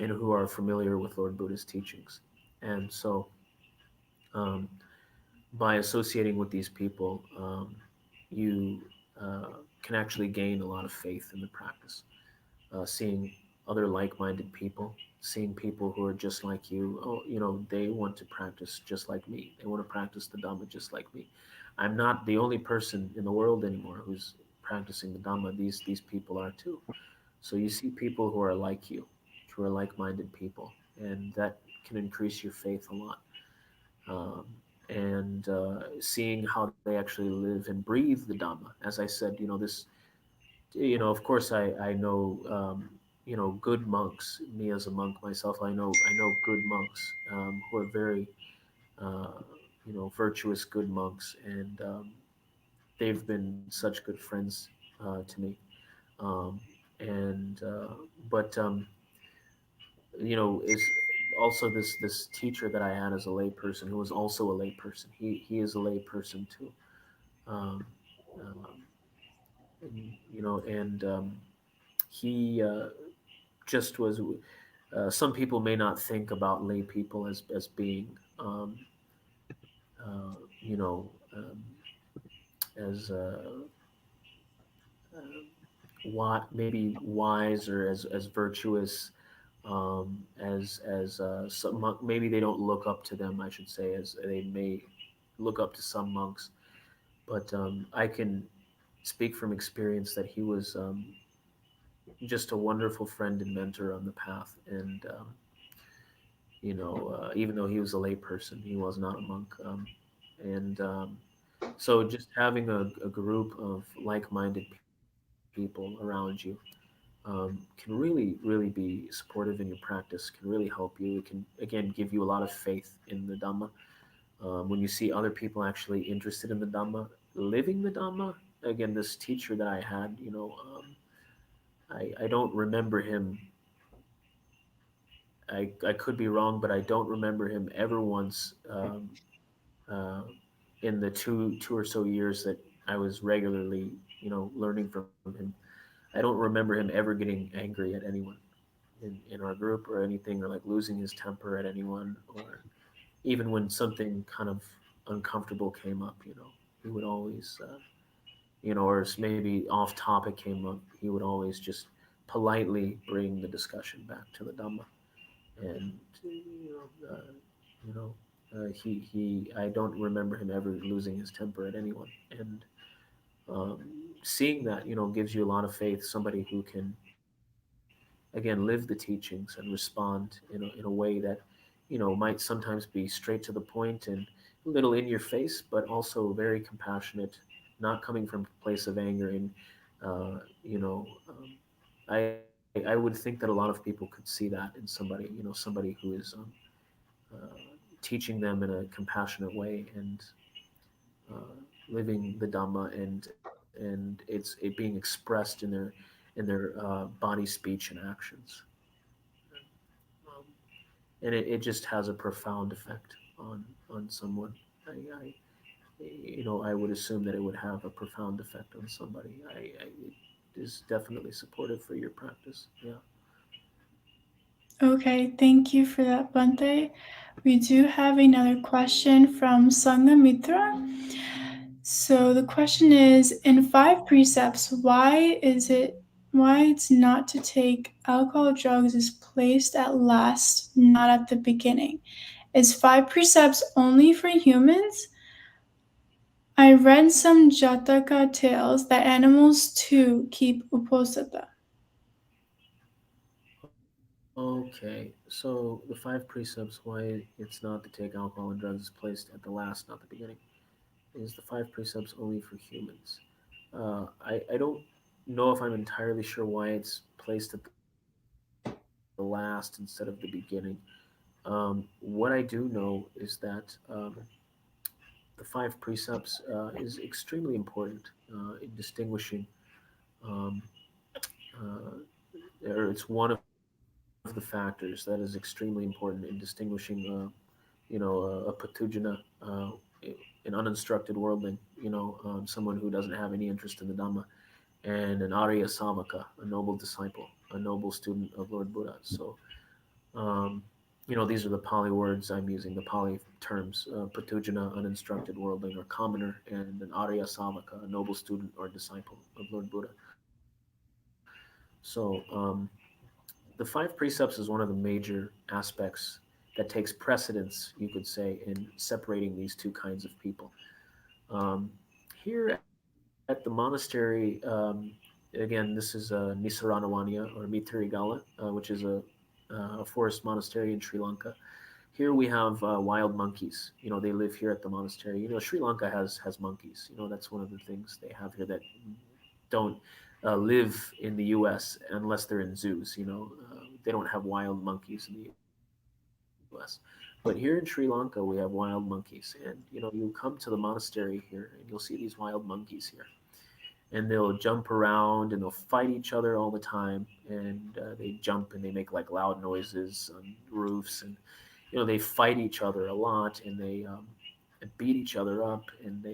and who are familiar with Lord Buddha's teachings. And so, um, by associating with these people, you can actually gain a lot of faith in the practice. Seeing other like-minded people, seeing people who are just like you. Oh, they want to practice just like me. They want to practice the Dhamma just like me. I'm not the only person in the world anymore who's practicing the Dhamma. These people are too. So you see people who are like you, who are like-minded people, and that can increase your faith a lot. Um, and seeing how they actually live and breathe the Dhamma. As I said, of course, I know, good monks. Me as a monk myself, I know good monks who are very, uh, virtuous good monks, and they've been such good friends to me. Um, and but is also this teacher that I had as a layperson, who was also a layperson. He is a layperson too. Um, um, and he just was. Some people may not think about lay people as being, uh, you know, um, as uh, maybe wise, or as virtuous, as some maybe they don't look up to them. I should say, as they may look up to some monks, but I can speak from experience that he was just a wonderful friend and mentor on the path. And even though he was a lay person, he was not a monk. And So just having a group of like-minded people around you can really be supportive in your practice, can really help you. It can, again, give you a lot of faith in the Dhamma. When you see other people actually interested in the Dhamma, living the Dhamma. Again, this teacher that I had, I don't remember him. I could be wrong, but I don't remember him ever once, uh, in the two or so years that I was regularly, learning from him. I don't remember him ever getting angry at anyone in our group or anything, or like losing his temper at anyone, or even when something kind of uncomfortable came up. He would always, or maybe off topic came up, he would always just politely bring the discussion back to the Dhamma. And you know, he I don't remember him ever losing his temper at anyone. And seeing that, gives you a lot of faith. Somebody who can, again, live the teachings and respond in a way that, might sometimes be straight to the point and a little in your face, but also very compassionate, not coming from a place of anger. And uh, you know, um, I I would think that a lot of people could see that in somebody, somebody who is uh, teaching them in a compassionate way and uh, living the Dhamma, and it's it being expressed in their body, speech, and actions. Um, and it just has a profound effect on someone. I I would assume that it would have a profound effect on somebody. It is definitely supportive for your practice. Yeah. Okay, thank you for that, Bante. We do have another question from Sangamitra. So the question is, in five precepts, why it's not to take alcohol or drugs is placed at last, not at the beginning? Is five precepts only for humans? I read some Jataka tales that animals too keep uposatha. Okay. So the five precepts why it's not to take alcohol and drugs is placed at the last, not the beginning. Is the five precepts only for humans? I don't know if I'm entirely sure why it's placed at the last instead of the beginning. What I do know is that the five precepts is extremely important in distinguishing, um, uh, or it's one of the factors that is extremely important in distinguishing, a patujana, an uninstructed worldling, someone who doesn't have any interest in the Dhamma, and an Arya Savaka, a noble disciple, a noble student of Lord Buddha. So, um, these are the Pali words I'm using, the Pali terms, patujana, uninstructed worldling or commoner, and an Arya Savaka, a noble student or disciple of Lord Buddha. So, the five precepts is one of the major aspects that takes precedence, you could say, in separating these two kinds of people. Um, Here at the monastery, again, this is Nissarana Vanaya or Meetirigala, which is a forest monastery in Sri Lanka. Here we have wild monkeys. They live here at the monastery. Sri Lanka has monkeys. That's one of the things they have here that don't live in the U.S. unless they're in zoos. They don't have wild monkeys in the U.S. But here in Sri Lanka, we have wild monkeys, and you come to the monastery here, and you'll see these wild monkeys here, and they'll jump around and they'll fight each other all the time, and they jump and they make like loud noises on roofs, and they fight each other a lot, and they beat each other up, and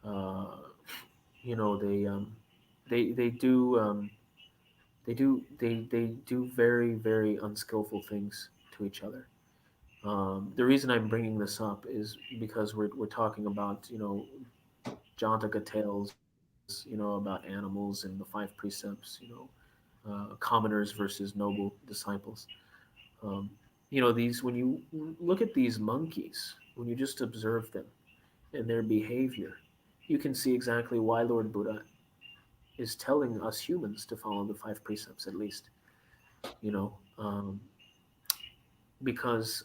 uh, you know they do they do very very unskillful things to each other. The reason I'm bringing this up is because we're talking about Jantaka tales, about animals and the five precepts, commoners versus noble disciples. Um, these when you look at these monkeys, when you just observe them and their behavior, you can see exactly why Lord Buddha is telling us humans to follow the five precepts at least. You know, um, because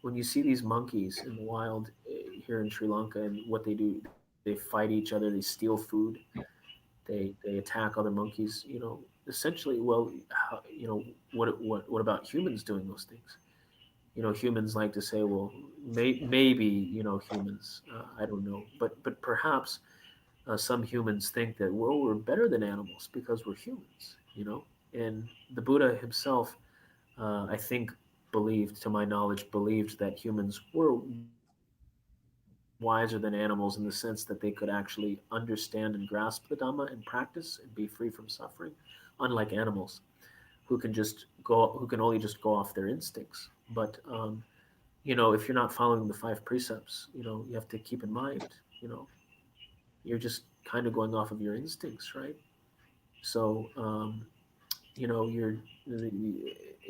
when you see these monkeys in the wild here in Sri Lanka, and what they do, they fight each other, they steal food, they attack other monkeys. Essentially, well, what about humans doing those things? Humans like to say, well, maybe humans, I don't know, but perhaps some humans think that, well, we're better than animals because we're humans. And the Buddha himself, I think, believed, to my knowledge, believed that humans were wiser than animals in the sense that they could actually understand and grasp the Dhamma and practice and be free from suffering, unlike animals who can only just go off their instincts. But if you're not following the five precepts, you have to keep in mind, you're just kind of going off of your instincts, right? So you're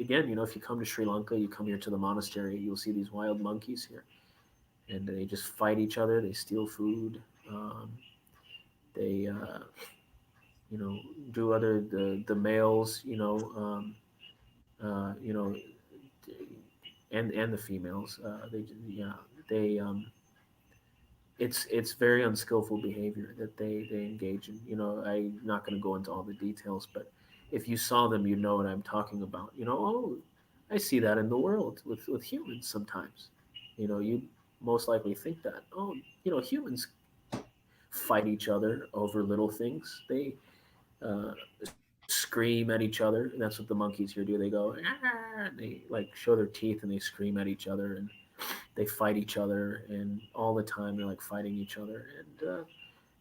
again, if you come to Sri Lanka, you come here to the monastery, you'll see these wild monkeys here, and they just fight each other. They steal food. They do other the males, uh, you know, and the females. They yeah they it's very unskillful behavior that they engage in. I'm not going to go into all the details, but if you saw them, you know what I'm talking about. Oh, I see that in the world with humans sometimes. You most likely think that, oh, humans fight each other over little things. They scream at each other. And that's what the monkeys here do. They go, ah, and they like show their teeth and they scream at each other, and they fight each other, and all the time they're like fighting each other, and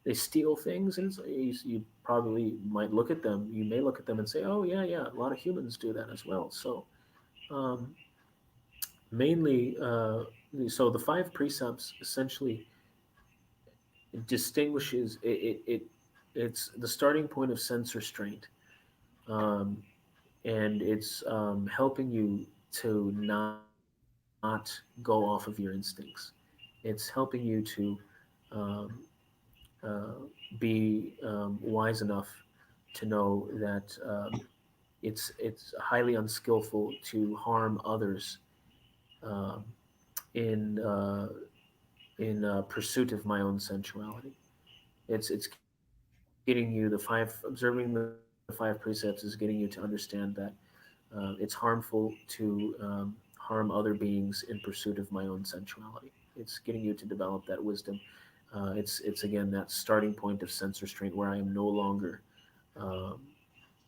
they steal things. And you probably might look at them. You may look at them and say, oh yeah, yeah, a lot of humans do that as well. So um, mainly, so the five precepts essentially distinguishes it's the starting point of sense restraint. Um, and it's helping you to not go off of your instincts. It's helping you to um, uh, be wise enough to know that it's highly unskillful to harm others um, in pursuit of my own sensuality. It's getting you observing the five precepts is getting you to understand that it's harmful to harm other beings in pursuit of my own sensuality. It's getting you to develop that wisdom. It's again that starting point of sense restraint where I am no longer um,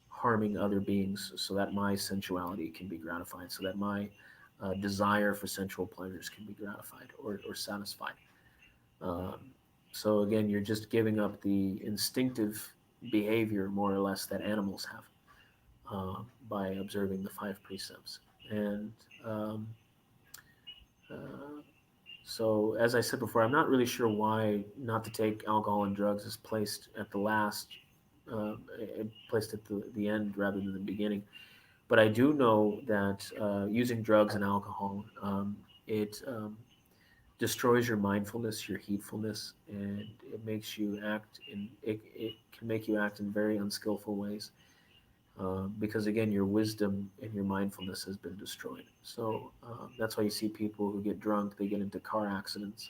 harming other beings, so that my sensuality can be gratified, so that my desire for sensual pleasures can be gratified or satisfied. Um, so again, you're just giving up the instinctive behavior, more or less, that animals have by observing the five precepts. And um, uh, so, as I said before, I'm not really sure why not to take alcohol and drugs is placed at the last, placed at the end rather than the beginning. But I do know that using drugs and alcohol, it destroys your mindfulness, your heedfulness, and it can make you act in very unskillful ways. Because again, your wisdom and your mindfulness has been destroyed. So that's why you see people who get drunk, they get into car accidents,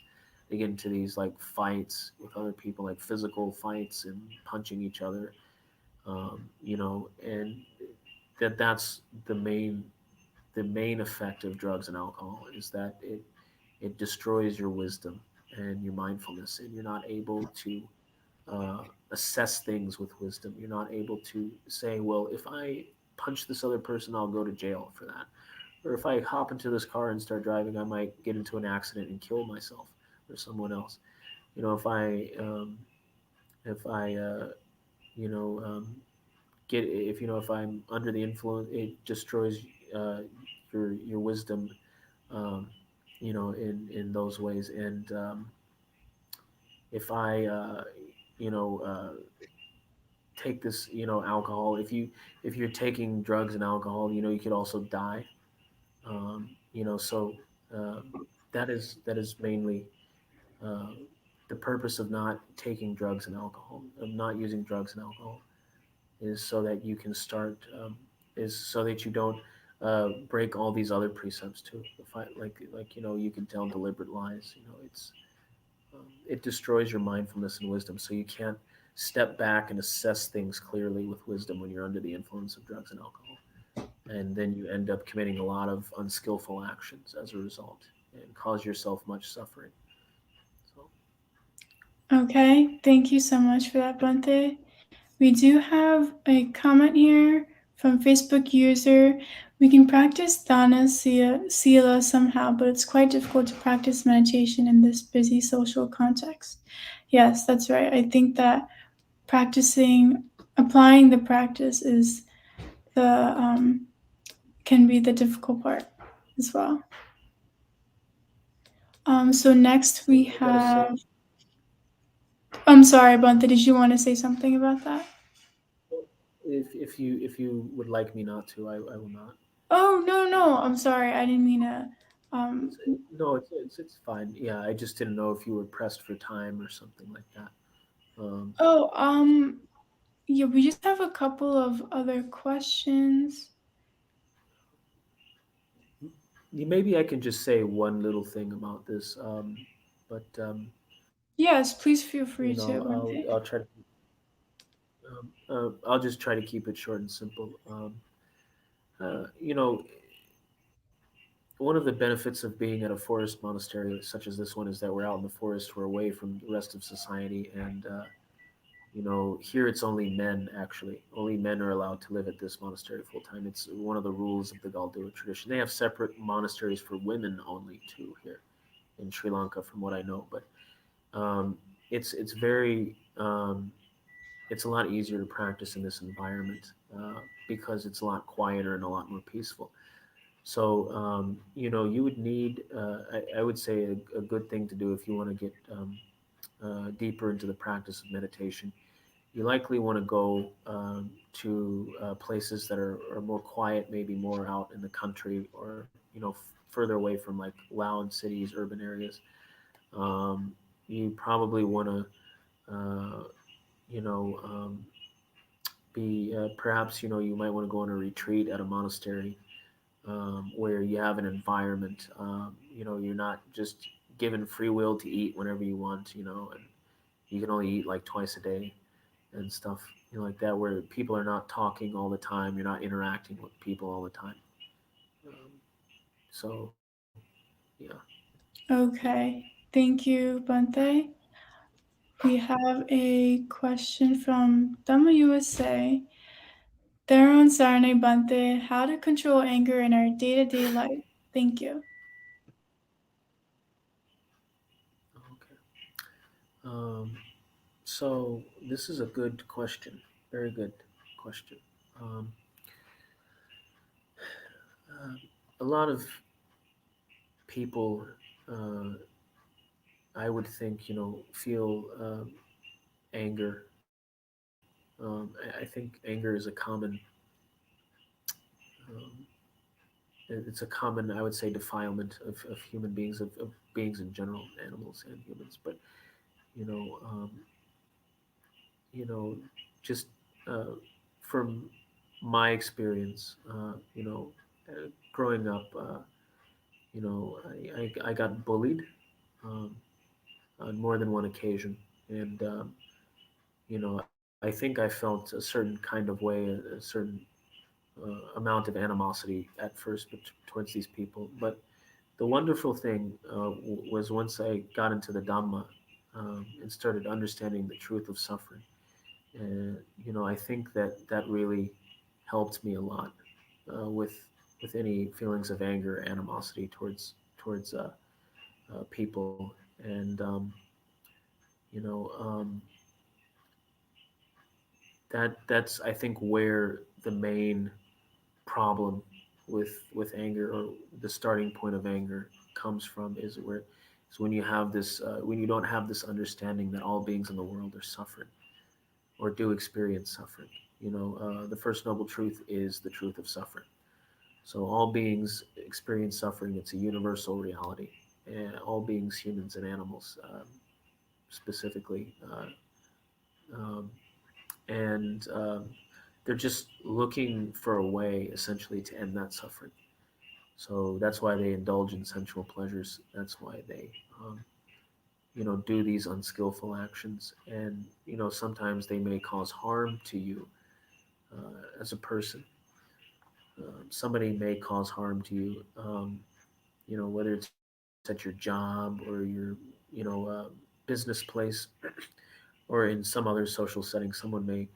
they get into these like fights with other people, like physical fights and punching each other. And that's the main effect of drugs and alcohol is that it destroys your wisdom and your mindfulness, and you're not able to uh, assess things with wisdom. You're not able to say, well, if I punch this other person, I'll go to jail for that. Or if I hop into this car and start driving, I might get into an accident and kill myself or someone else. You know, if I, you know, get if I'm under the influence, it destroys uh, your wisdom. Um, in those ways, and if I, take this, alcohol. If you're taking drugs and alcohol, you could also die. So um, that is mainly uh, the purpose of not taking drugs and alcohol, of not using drugs and alcohol, is so that you can start, is so that you don't break all these other precepts too. If I like you can tell deliberate lies. It destroys your mindfulness and wisdom. So you can't step back and assess things clearly with wisdom when you're under the influence of drugs and alcohol. And then you end up committing a lot of unskillful actions as a result and cause yourself much suffering. So, Okay, thank you so much for that, Bante. We do have a comment here from Facebook user. We can practice dana sila somehow, but it's quite difficult to practice meditation in this busy social context. Yes, that's right. I think that applying the practice is the can be the difficult part as well. So next we I gotta say, have. I'm sorry, Bante. Did you want to say something about that? if you would like me not to, I will not. Oh no, no. I'm sorry. I didn't mean to. Um, No, it's fine. Yeah, I just didn't know if you were pressed for time or something like that. Um, oh, yeah. We just have a couple of other questions. maybe I can just say one little thing about this. But Yes, please feel free to, I'll Bante. try to. I'll just try to keep it short and simple. You know, one of the benefits of being at a forest monastery such as this one is that we're out in the forest, we're away from the rest of society, and here it's only men. Actually, only men are allowed to live at this monastery full time. It's one of the rules of the Galduwa tradition. They have separate monasteries for women only too here in Sri Lanka, from what I know. But it's very it's a lot easier to practice in this environment because it's a lot quieter and a lot more peaceful. So, you would need, I would say, a good thing to do if you want to get deeper into the practice of meditation. You likely want to go to places that are more quiet, maybe more out in the country, or further away from like loud cities, urban areas. You probably want to, you know, um, be perhaps you might want to go on a retreat at a monastery where you have an environment. You're not just given free will to eat whenever you want, and you can only eat like twice a day and stuff, like that, where people are not talking all the time. You're not interacting with people all the time. Um, so, yeah. Okay, thank you, Bante. We have a question from DHAMMA USA. Theron Sarne Bante, how to control anger in our day-to-day life. Thank you. Okay. Um, so, this is a good question. Very good question. Um, uh, a lot of people, uh, I would think, feel anger. I think anger is a common, um, it's a common, I would say, defilement of human beings, of beings in general, animals and humans. But you know, um, just uh, from my experience, growing up, I got bullied um, on more than one occasion, and I think I felt a certain kind of way, a certain amount of animosity at first towards these people. But the wonderful thing was once I got into the Dhamma and started understanding the truth of suffering. And I think that really helped me a lot with any feelings of anger, animosity towards people, and you know um, that's I think where the main problem with anger, or the starting point of anger, comes from, is when you have this when you don't have this understanding that all beings in the world are suffering or do experience suffering. The first noble truth is the truth of suffering. So all beings experience suffering. It's a universal reality, and all beings, humans and animals, specifically, um, and they're just looking for a way, essentially, to end that suffering. So that's why they indulge in sensual pleasures. That's why they, do these unskillful actions. And, sometimes they may cause harm to you as a person. Somebody may cause harm to you, whether it's at your job or your, business place, or in some other social setting. Someone may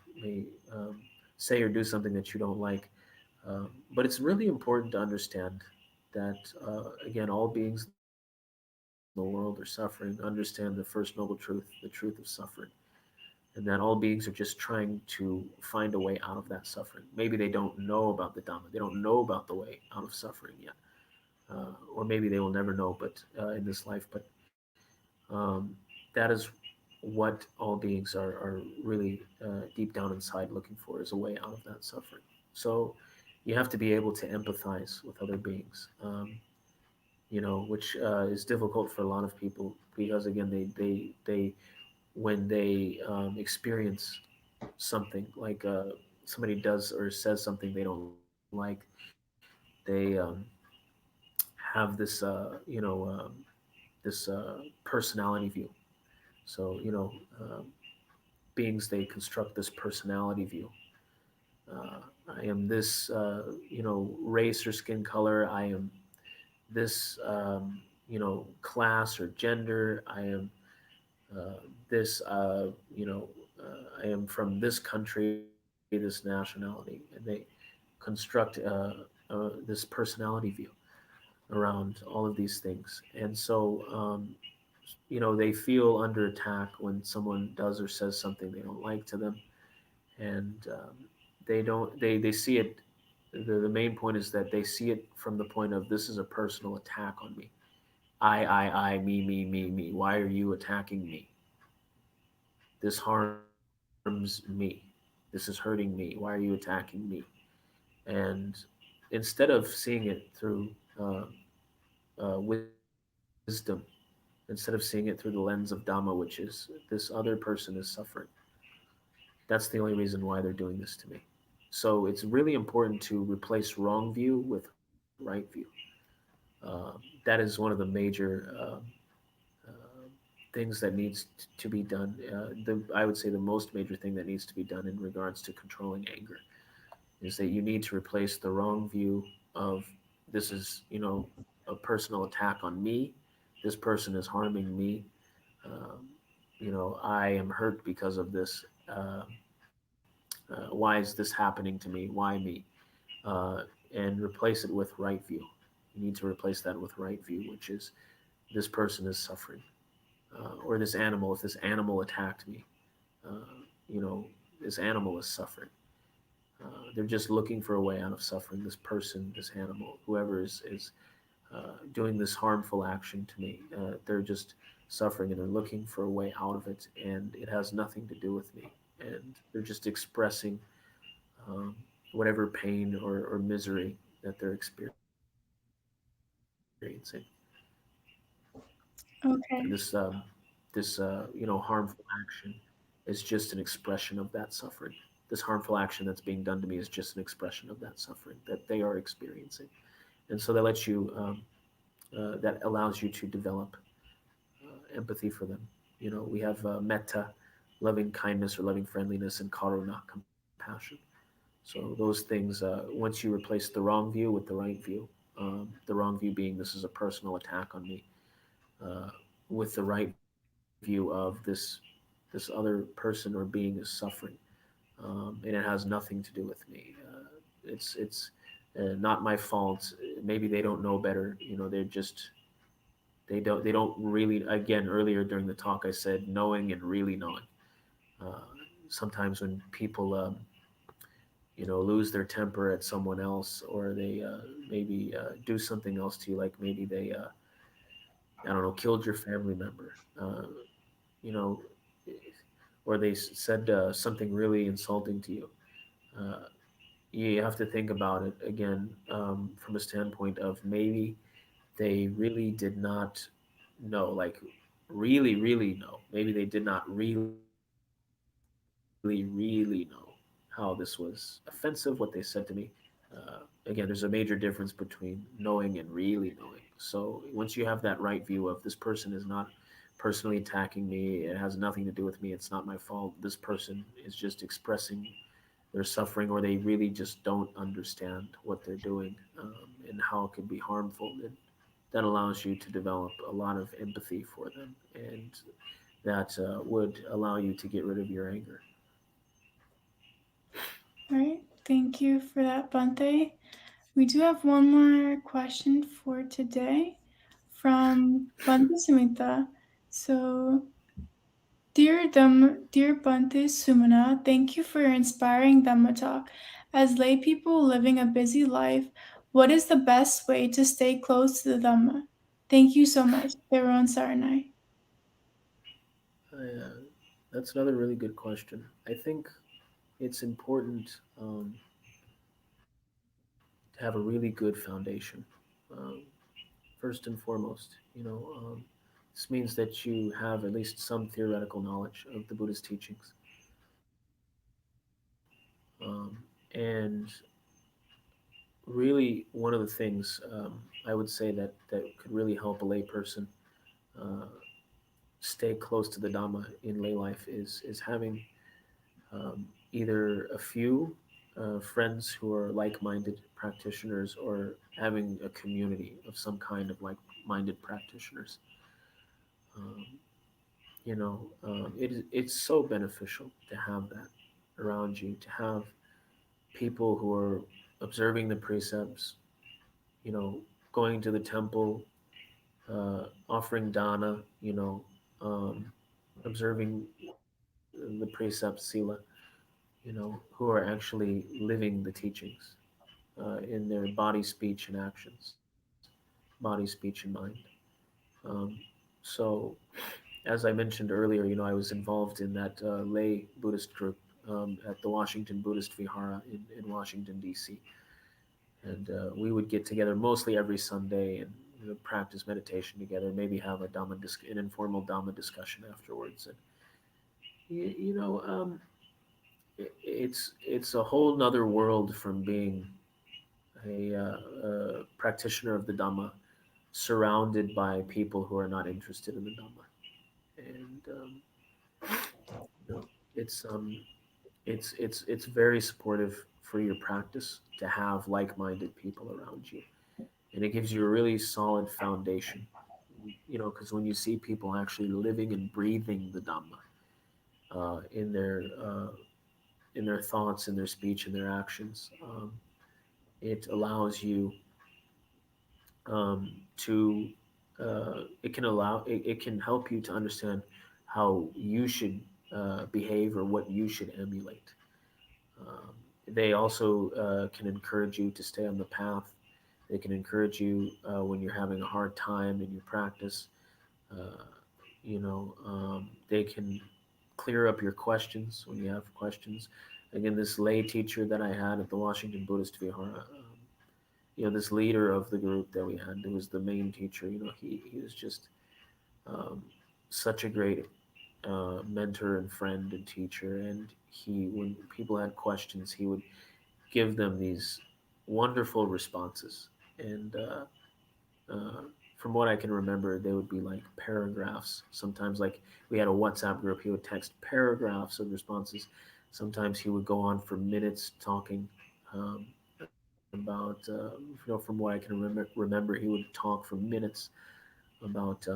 say or do something that you don't like. But it's really important to understand that, again, all beings in the world are suffering. Understand the first noble truth, the truth of suffering, and that all beings are just trying to find a way out of that suffering. Maybe they don't know about the Dhamma, they don't know about the way out of suffering yet, or maybe they will never know, but in this life. But that is what all beings are really deep down inside looking for, is a way out of that suffering. So you have to be able to empathize with other beings, which is difficult for a lot of people, because again, they when they experience something like somebody does or says something they don't like, they have this personality view. So beings, they construct this personality view. I am this, race or skin color. I am this, class or gender. I am this, I am from this country, this nationality, and they construct this personality view around all of these things. And so, they feel under attack when someone does or says something they don't like to them, and they see it. The main point is that they see it from the point of, this is a personal attack on me. I, me. Why are you attacking me? This harms me. This is hurting me. Why are you attacking me? And instead of seeing it through wisdom, instead of seeing it through the lens of Dhamma, which is this other person is suffering, that's the only reason why they're doing this to me. So it's really important to replace wrong view with right view. That is one of the major things that needs to be done. I would say the most major thing that needs to be done in regards to controlling anger is that you need to replace the wrong view of, this is, a personal attack on me. This person is harming me. Um, I am hurt because of this. Why is this happening to me? Why me? Uh, and replace it with right view. You need to replace that with right view, which is, this person is suffering, or this animal. If this animal attacked me, uh, you know, this animal is suffering. They're just looking for a way out of suffering. This person, this animal, whoever is doing this harmful action to me, they're just suffering and they're looking for a way out of it, and it has nothing to do with me. And they're just expressing um, whatever pain or misery that they're experiencing. And Okay. harmful action is just an expression of that suffering. This harmful action that's being done to me is just an expression of that suffering that they are experiencing. And so that allows you to develop empathy for them. We have metta, loving kindness or loving friendliness, and karuna, compassion. So those things, once you replace the wrong view with the right view, the wrong view being, this is a personal attack on me, uh, with the right view of, this other person or being is suffering, and it has nothing to do with me. It's not my fault. Maybe they don't know better. They don't really. Again, earlier during the talk, I said knowing and really knowing. Uh, Sometimes when people lose their temper at someone else, or they maybe do something else to you, like maybe they I don't know, killed your family member, you know, or they said something really insulting to you. Uh, you have to think about it again, from a standpoint of, maybe they really did not know, like, really know. Maybe they did not really know how this was offensive, what they said to me. Again, there's a major difference between knowing and really knowing. So once you have that right view of, this person is not personally attacking me, it has nothing to do with me, it's not my fault, this person is just expressing their suffering, or they really just don't understand what they're doing, and how it could be harmful, then that allows you to develop a lot of empathy for them, and that would allow you to get rid of your anger. All right. Thank you for that, Bante. We do have one more question for today from Bante Sumita. So, dear Bante Sumana, thank you for your inspiring Dhamma talk. As lay people living a busy life, what is the best way to stay close to the Dhamma? Thank you so much. Theron Saranai. Uh, that's another really good question. I think it's important, to have a really good foundation. Um, First and foremost, this means that you have at least some theoretical knowledge of the Buddhist teachings, and really one of the things, I would say that could really help a layperson uh, stay close to the Dhamma in lay life is having either a few friends who are like-minded practitioners or having a community of some kind of like-minded practitioners. Um, it's so beneficial to have that around you, to have people who are observing the precepts, going to the temple, offering dana, observing the precepts, sila, who are actually living the teachings in their body, speech, and actions, body, speech, and mind. Um, so, as I mentioned earlier, I was involved in that lay Buddhist group at the Washington Buddhist Vihara in Washington, D.C. And we would get together mostly every Sunday and practice meditation together, maybe have an informal Dhamma discussion afterwards. And, you, you know, um, it's a whole nother world from being a practitioner of the Dhamma surrounded by people who are not interested in the Dhamma. And you know, it's it's very supportive for your practice to have like-minded people around you, and it gives you a really solid foundation. Because when you see people actually living and breathing the Dhamma uh, in their uh, in their thoughts, in their speech, in their actions, it allows you to it can help you to understand how you should behave or what you should emulate. Um, they also can encourage you to stay on the path. They can encourage you when you're having a hard time in your practice. Uh, they can clear up your questions when you have questions. Again, this lay teacher that I had at the Washington Buddhist Vihara, this leader of the group that we had, who was the main teacher, he was just um, such a great mentor and friend and teacher. And when people had questions, he would give them these wonderful responses. And uh, from what I can remember, they would be like paragraphs. Sometimes, like we had a WhatsApp group, he would text paragraphs of responses. Sometimes he would go on for minutes talking about, from what I can remember, he would talk for minutes about,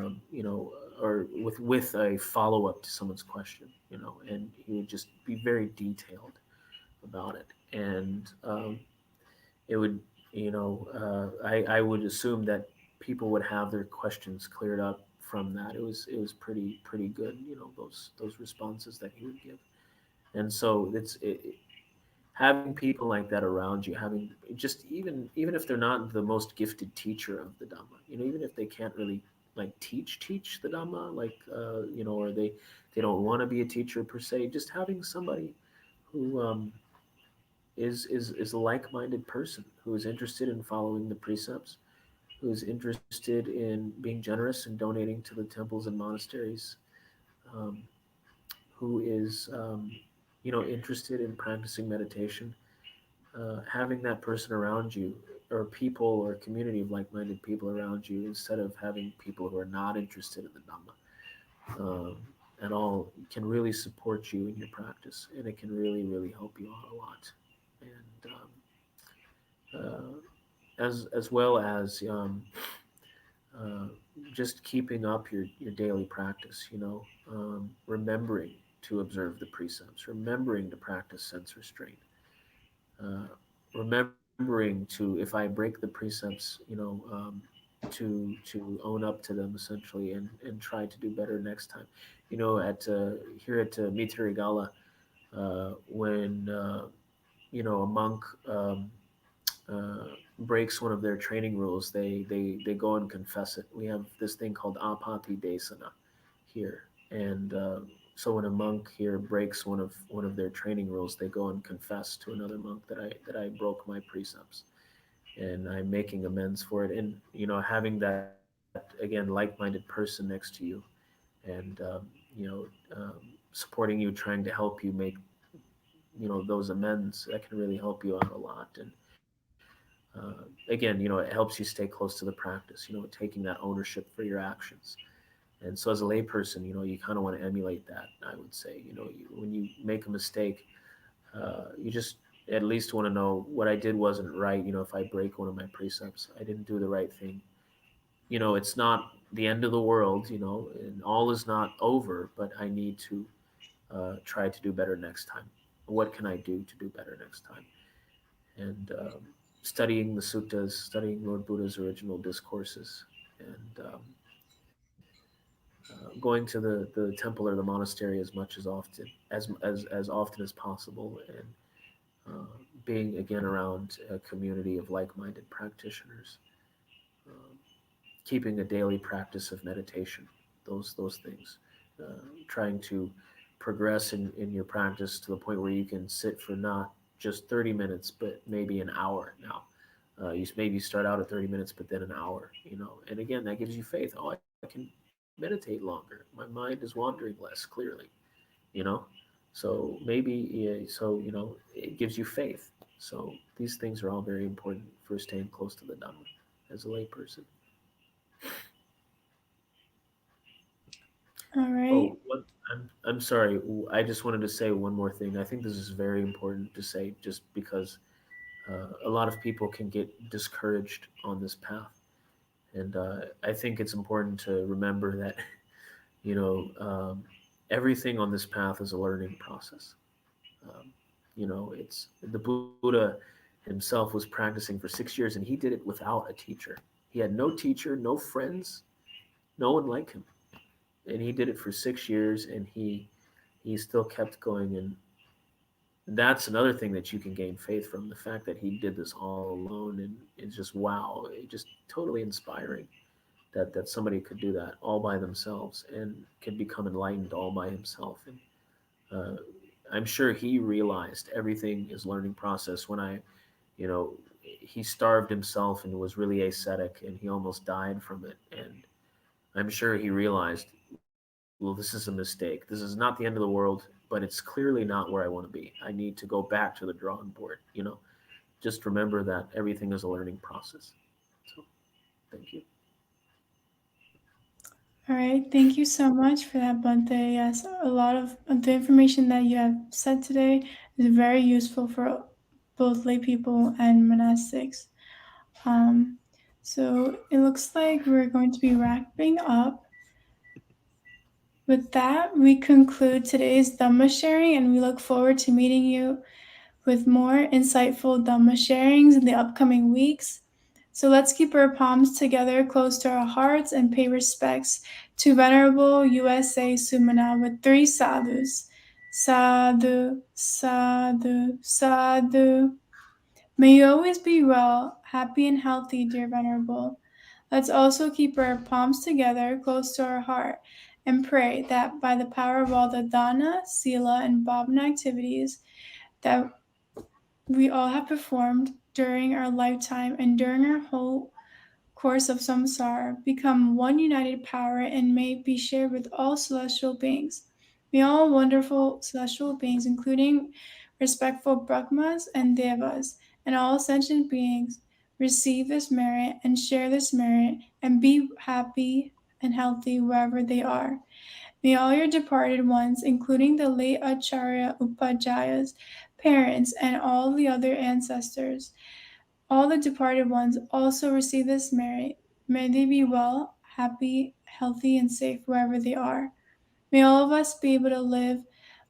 or with a follow up to someone's question, and he would just be very detailed about it. And it would, I would assume that people would have their questions cleared up from that. It was pretty good, those responses that he would give. And so having people like that around you, having just even if they're not the most gifted teacher of the Dhamma, even if they can't really like teach the Dhamma, like or they don't want to be a teacher per se, just having somebody who is a like-minded person who is interested in following the precepts, who is interested in being generous and donating to the temples and monasteries, um, who is interested in practicing meditation. Having that person around you, or people or community of like-minded people around you, instead of having people who are not interested in the Dhamma at all, can really support you in your practice, and it can really help you out a lot. And as well as uh, just keeping up your daily practice, remembering to observe the precepts, remembering to practice sense restraint, uh, remembering to, if I break the precepts, to own up to them essentially, and try to do better next time. At here at Meetirigala, when a monk uh, breaks one of their training rules, they go and confess it. We have this thing called apati desana here, and so when a monk here breaks one of their training rules, they go and confess to another monk that I broke my precepts, and I'm making amends for it. And having that, again, like-minded person next to you, and supporting you, trying to help you make those amends, that can really help you out a lot. And again, it helps you stay close to the practice, taking that ownership for your actions. And so as a layperson, you kind of want to emulate that. I would say, when you make a mistake, you just at least want to know what I did wasn't right. If I break one of my precepts, I didn't do the right thing. It's not the end of the world, and all is not over, but I need to try to do better next time. What can I do to do better next time? And studying the suttas, studying Lord Buddha's original discourses, and going to the temple or the monastery as much as often as often as possible, and being again around a community of like-minded practitioners, um, keeping a daily practice of meditation, those things, trying to progress in your practice to the point where you can sit for not just 30 minutes, but maybe an hour now. You maybe start out at 30 minutes, but then an hour, and again, that gives you faith. Oh, I can meditate longer. My mind is wandering less clearly, you know? So maybe, yeah, so, it gives you faith. So these things are all very important for staying close to the Dhamma as a layperson. All right. Oh, I'm sorry. I just wanted to say one more thing. I think this is very important to say, just because a lot of people can get discouraged on this path, and I think it's important to remember that you know everything on this path is a learning process. Um, it's the Buddha himself was practicing for 6 years, and he did it without a teacher. He had no teacher, no friends, no one like him, and he did it for 6 years, and he still kept going. And that's another thing that you can gain faith from, the fact that he did this all alone, and it's just wow, it just totally inspiring that somebody could do that all by themselves and could become enlightened all by himself. And uh, I'm sure he realized everything is learning process. You know, he starved himself and was really ascetic, and he almost died from it. And I'm sure he realized, well, this is a mistake. This is not the end of the world, but it's clearly not where I want to be. I need to go back to the drawing board. Just remember that everything is a learning process. So, thank you. All right. Thank you so much for that, Bante. Yes, a lot of the information that you have said today is very useful for both lay people and monastics. Um, so it looks like we're going to be wrapping up. With that, we conclude today's Dhamma sharing, and we look forward to meeting you with more insightful Dhamma sharings in the upcoming weeks. So let's keep our palms together close to our hearts and pay respects to Venerable USA Sumana with 3 sadhus. Sadhu, sadhu, sadhu. May you always be well, happy, and healthy, dear Venerable. Let's also keep our palms together close to our heart and pray that by the power of all the dana, sila, and bhavana activities that we all have performed during our lifetime and during our whole course of samsara, become one united power and may be shared with all celestial beings. May all wonderful celestial beings, including respectful Brahmas and Devas, and all sentient beings, receive this merit and share this merit and be happy and healthy wherever they are. May all your departed ones, including the late Acharya Upajaya's parents and all the other ancestors, all the departed ones also receive this merit. May they be well, happy, healthy, and safe wherever they are. May all of us be able to live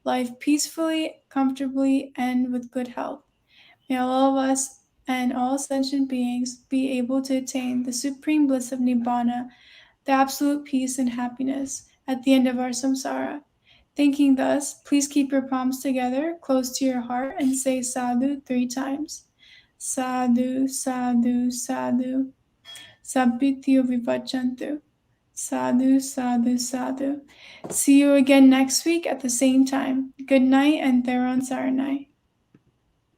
life peacefully, comfortably, and with good health. May all of us and all sentient beings be able to attain the supreme bliss of Nibbana, the absolute peace and happiness at the end of our samsara. Thinking thus, please keep your palms together close to your heart and say sadhu 3 times. Sadhu, sadhu, sadhu. Sabbityo vivachantu. Sadhu, sadhu, sadhu. See you again next week at the same time. Good night and Theron Saranai.